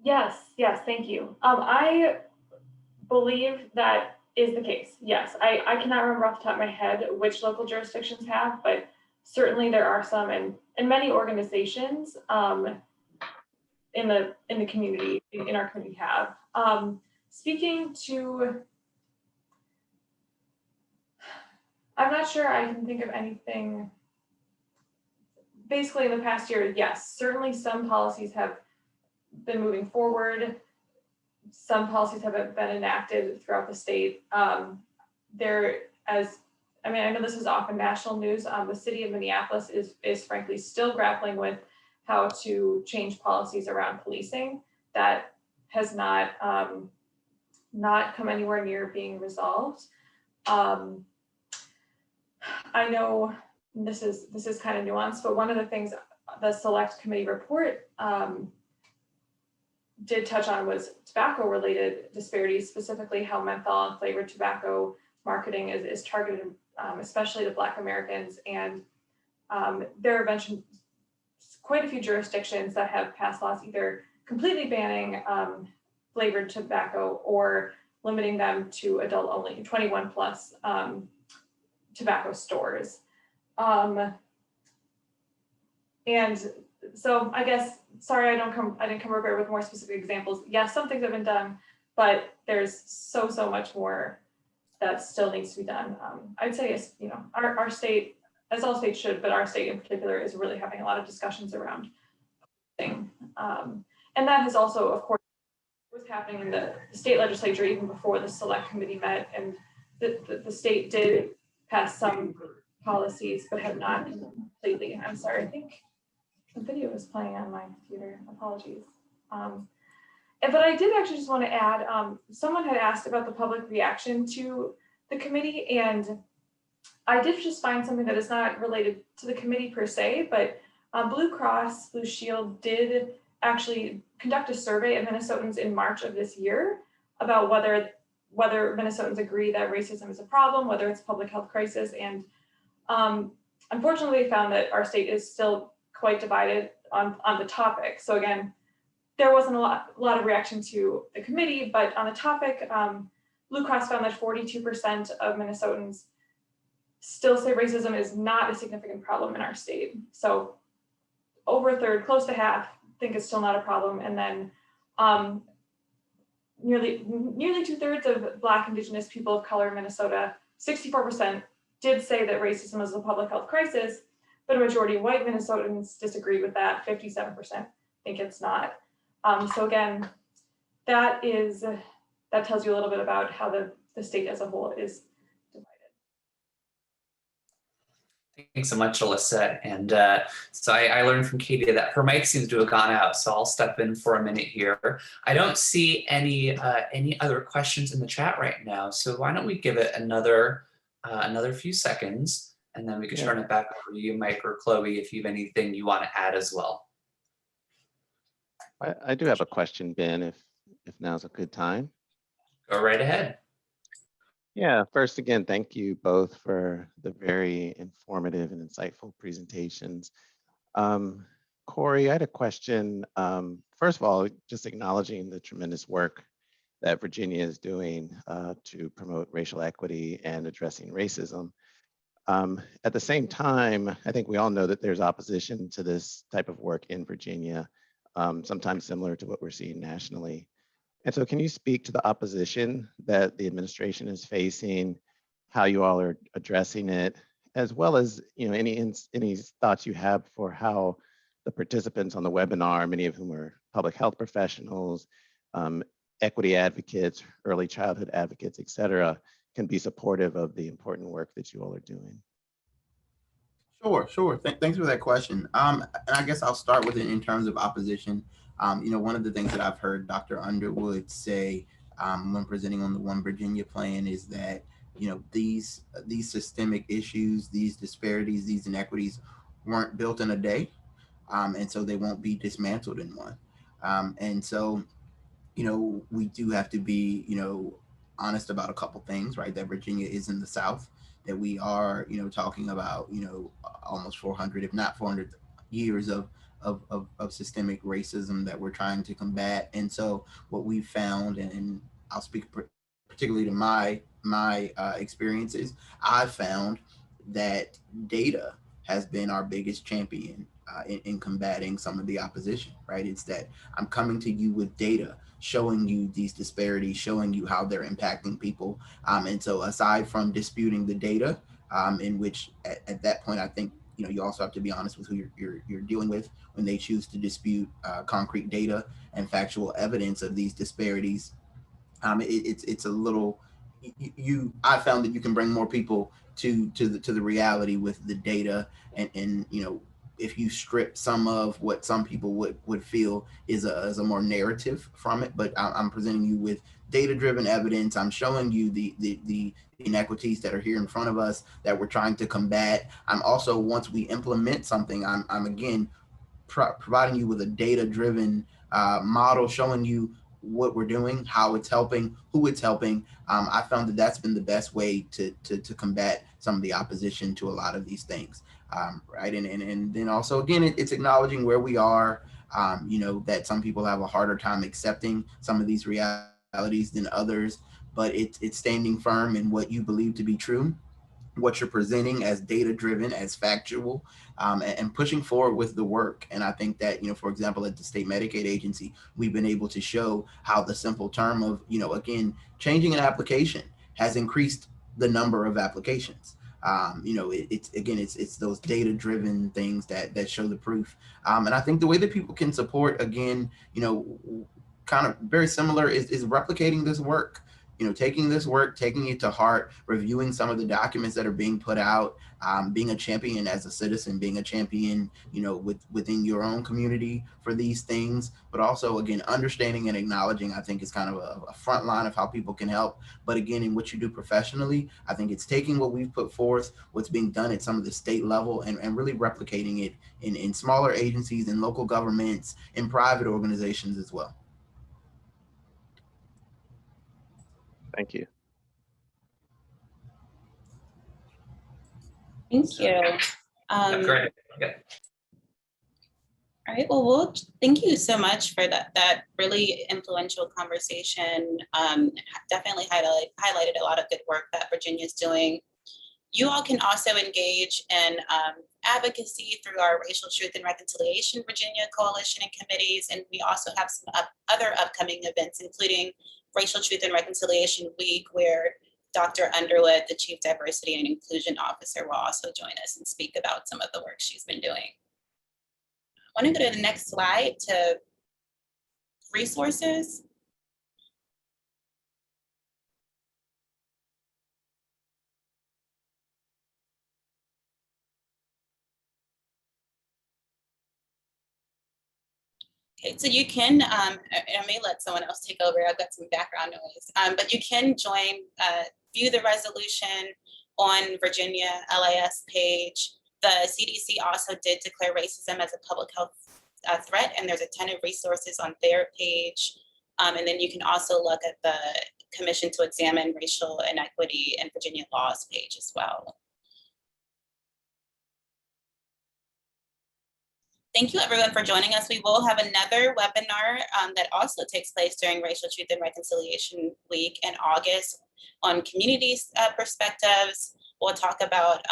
Yes, thank you. I believe that is the case. Yes, I cannot remember off the top of my head which local jurisdictions have, but certainly there are some, and many organizations in the community, in our community have. Speaking to, I'm not sure I can think of anything. Basically, in the past year, yes, certainly some policies have been moving forward. Some policies have been enacted throughout the state. I know this is often national news. The city of Minneapolis is frankly still grappling with how to change policies around policing. That has not come anywhere near being resolved. I know this is kind of nuanced, but one of the things the select committee report did touch on was tobacco-related disparities, specifically how menthol and flavored tobacco marketing is targeted, especially to Black Americans. And there have been quite a few jurisdictions that have passed laws either completely banning flavored tobacco or limiting them to adult only, 21 plus tobacco stores. And so I guess, sorry, I didn't come prepared with more specific examples. Yes, some things have been done, but there's so much more that still needs to be done. I'd say, our state, as all states should, but our state in particular is really having a lot of discussions around thing. And that has also, of course, was happening in the state legislature even before the select committee met, and the state did pass some policies, but have not completely. I'm sorry, I think the video is playing on my computer. Apologies. But I did actually just want to add, someone had asked about the public reaction to the committee, and I did just find something that is not related to the committee per se, but Blue Cross Blue Shield did actually conduct a survey of Minnesotans in March of this year about whether Minnesotans agree that racism is a problem, whether it's a public health crisis. And unfortunately, they found that our state is still quite divided on the topic. So again, there wasn't a lot of reaction to the committee, but on the topic, Blue Cross found that 42% of Minnesotans still say racism is not a significant problem in our state. So over a third, close to half, think it's still not a problem. And then nearly 2/3 of Black, Indigenous, people of color in Minnesota, 64% did say that racism is a public health crisis, but a majority of white Minnesotans disagree with that. 57% think it's not. So again, that tells you a little bit about how the state as a whole is divided. Thanks so much, Alyssa. And so I learned from Katie that her mic seems to have gone out, so I'll step in for a minute here. I don't see any other questions in the chat right now, so why don't we give it another few seconds, and then we can turn it back over to you, Mike or Chloe, if you have anything you want to add as well. I do have a question, Ben, if now's a good time. Go right ahead. Yeah, first, again, thank you both for the very informative and insightful presentations. Corey, I had a question. First of all, just acknowledging the tremendous work that Virginia is doing to promote racial equity and addressing racism. At the same time, I think we all know that there's opposition to this type of work in Virginia, sometimes similar to what we're seeing nationally. And so can you speak to the opposition that the administration is facing, how you all are addressing it, as well as any thoughts you have for how the participants on the webinar, many of whom are public health professionals, equity advocates, early childhood advocates, et cetera, can be supportive of the important work that you all are doing? Sure. Thanks for that question. And I guess I'll start with it in terms of opposition. One of the things that I've heard Dr. Underwood say when presenting on the One Virginia plan is that, these systemic issues, these disparities, these inequities weren't built in a day. And so they won't be dismantled in one. And so, we do have to be, honest about a couple things, right? That Virginia is in the South, that we are, talking about, almost 400, if not 400 years of systemic racism that we're trying to combat. And so what we found, and I'll speak particularly to my my experiences, I've found that data has been our biggest champion in combating some of the opposition, right? It's that I'm coming to you with data, showing you these disparities, showing you how they're impacting people. And so aside from disputing the data, in which at that point, I think, you also have to be honest with who you're dealing with when they choose to dispute concrete data and factual evidence of these disparities. It's a little, I found that you can bring more people to the reality with the data, and if you strip some of what some people would feel is a more narrative from it, but I'm presenting you with data-driven evidence. I'm showing you the inequities that are here in front of us that we're trying to combat. I'm also, once we implement something, I'm again providing you with a data-driven model, showing you what we're doing, how it's helping, who it's helping. I found that that's been the best way to combat some of the opposition to a lot of these things, right? And then also, again, it's acknowledging where we are, that some people have a harder time accepting some of these realities than others, but it's standing firm in what you believe to be true, what you're presenting as data-driven, as factual, and pushing forward with the work. And I think that, for example, at the state Medicaid agency, we've been able to show how the simple term of, again, changing an application has increased the number of applications. It's those data-driven things that show the proof. And I think the way that people can support, again, kind of very similar is replicating this work. Taking this work, taking it to heart, reviewing some of the documents that are being put out, being a champion as a citizen, being a champion, within your own community for these things, but also, again, understanding and acknowledging, I think, is kind of a front line of how people can help. But again, in what you do professionally, I think it's taking what we've put forth, what's being done at some of the state level, and really replicating it in smaller agencies, in local governments, in private organizations as well. Thank you. Thank you. Great. Okay. All right, well, thank you so much for that really influential conversation. Definitely highlighted a lot of good work that Virginia's doing. You all can also engage in advocacy through our Racial Truth and Reconciliation Virginia Coalition and committees, and we also have some other upcoming events, including Racial Truth and Reconciliation Week, where Dr. Underwood, the Chief Diversity and Inclusion Officer, will also join us and speak about some of the work she's been doing. I want to go to the next slide to resources. Okay, so you can, I may let someone else take over, I've got some background noise, but you can view the resolution on Virginia LIS page. The CDC also did declare racism as a public health threat, and there's a ton of resources on their page. And then you can also look at the Commission to Examine Racial Inequity in Virginia Laws page as well. Thank you everyone for joining us. We will have another webinar that also takes place during Racial Truth and Reconciliation Week in August on community perspectives. We'll talk about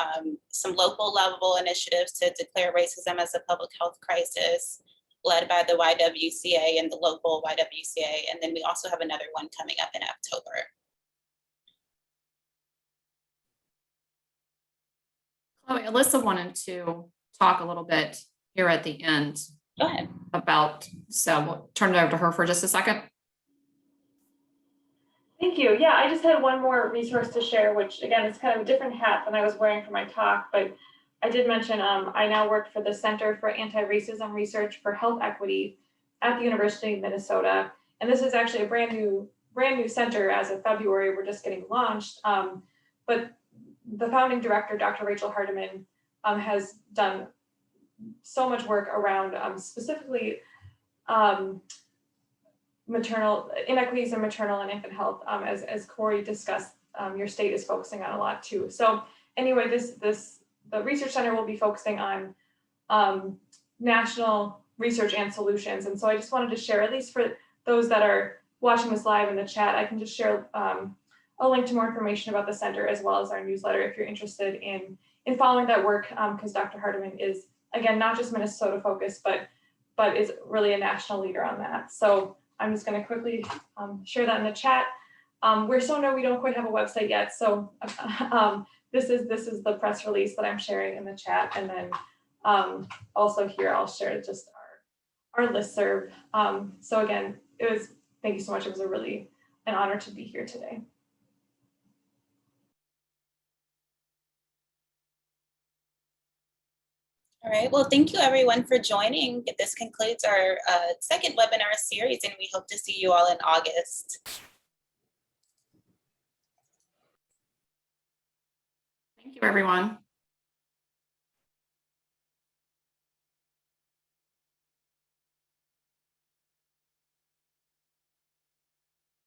some local level initiatives to declare racism as a public health crisis, led by the YWCA and the local YWCA. And then we also have another one coming up in October. Chloe, Alyssa wanted to talk a little bit here at the end. Go ahead. So we'll turn it over to her for just a second. Thank you. Yeah, I just had one more resource to share, which again, is kind of a different hat than I was wearing for my talk, but I did mention I now work for the Center for Anti-Racism Research for Health Equity at the University of Minnesota. And this is actually a brand new center as of February. We're just getting launched. But the founding director, Dr. Rachel Hardiman, has done so much work around specifically maternal inequities in maternal and infant health, as Corey discussed. Your state is focusing on a lot too. So anyway, the research center will be focusing on national research and solutions. And so I just wanted to share, at least for those that are watching this live in the chat, I can just share a a link to more information about the center as well as our newsletter if you're interested in following that work, because Dr. Hardiman is, again, not just Minnesota focused, but is really a national leader on that. So I'm just going to quickly share that in the chat. We're so new, we don't quite have a website yet. So this is the press release that I'm sharing in the chat. And then also here, I'll share just our listserv. So again, thank you so much. It was an honor to be here today. All right, well, thank you everyone for joining. This concludes our second webinar series, and we hope to see you all in August. Thank you, everyone.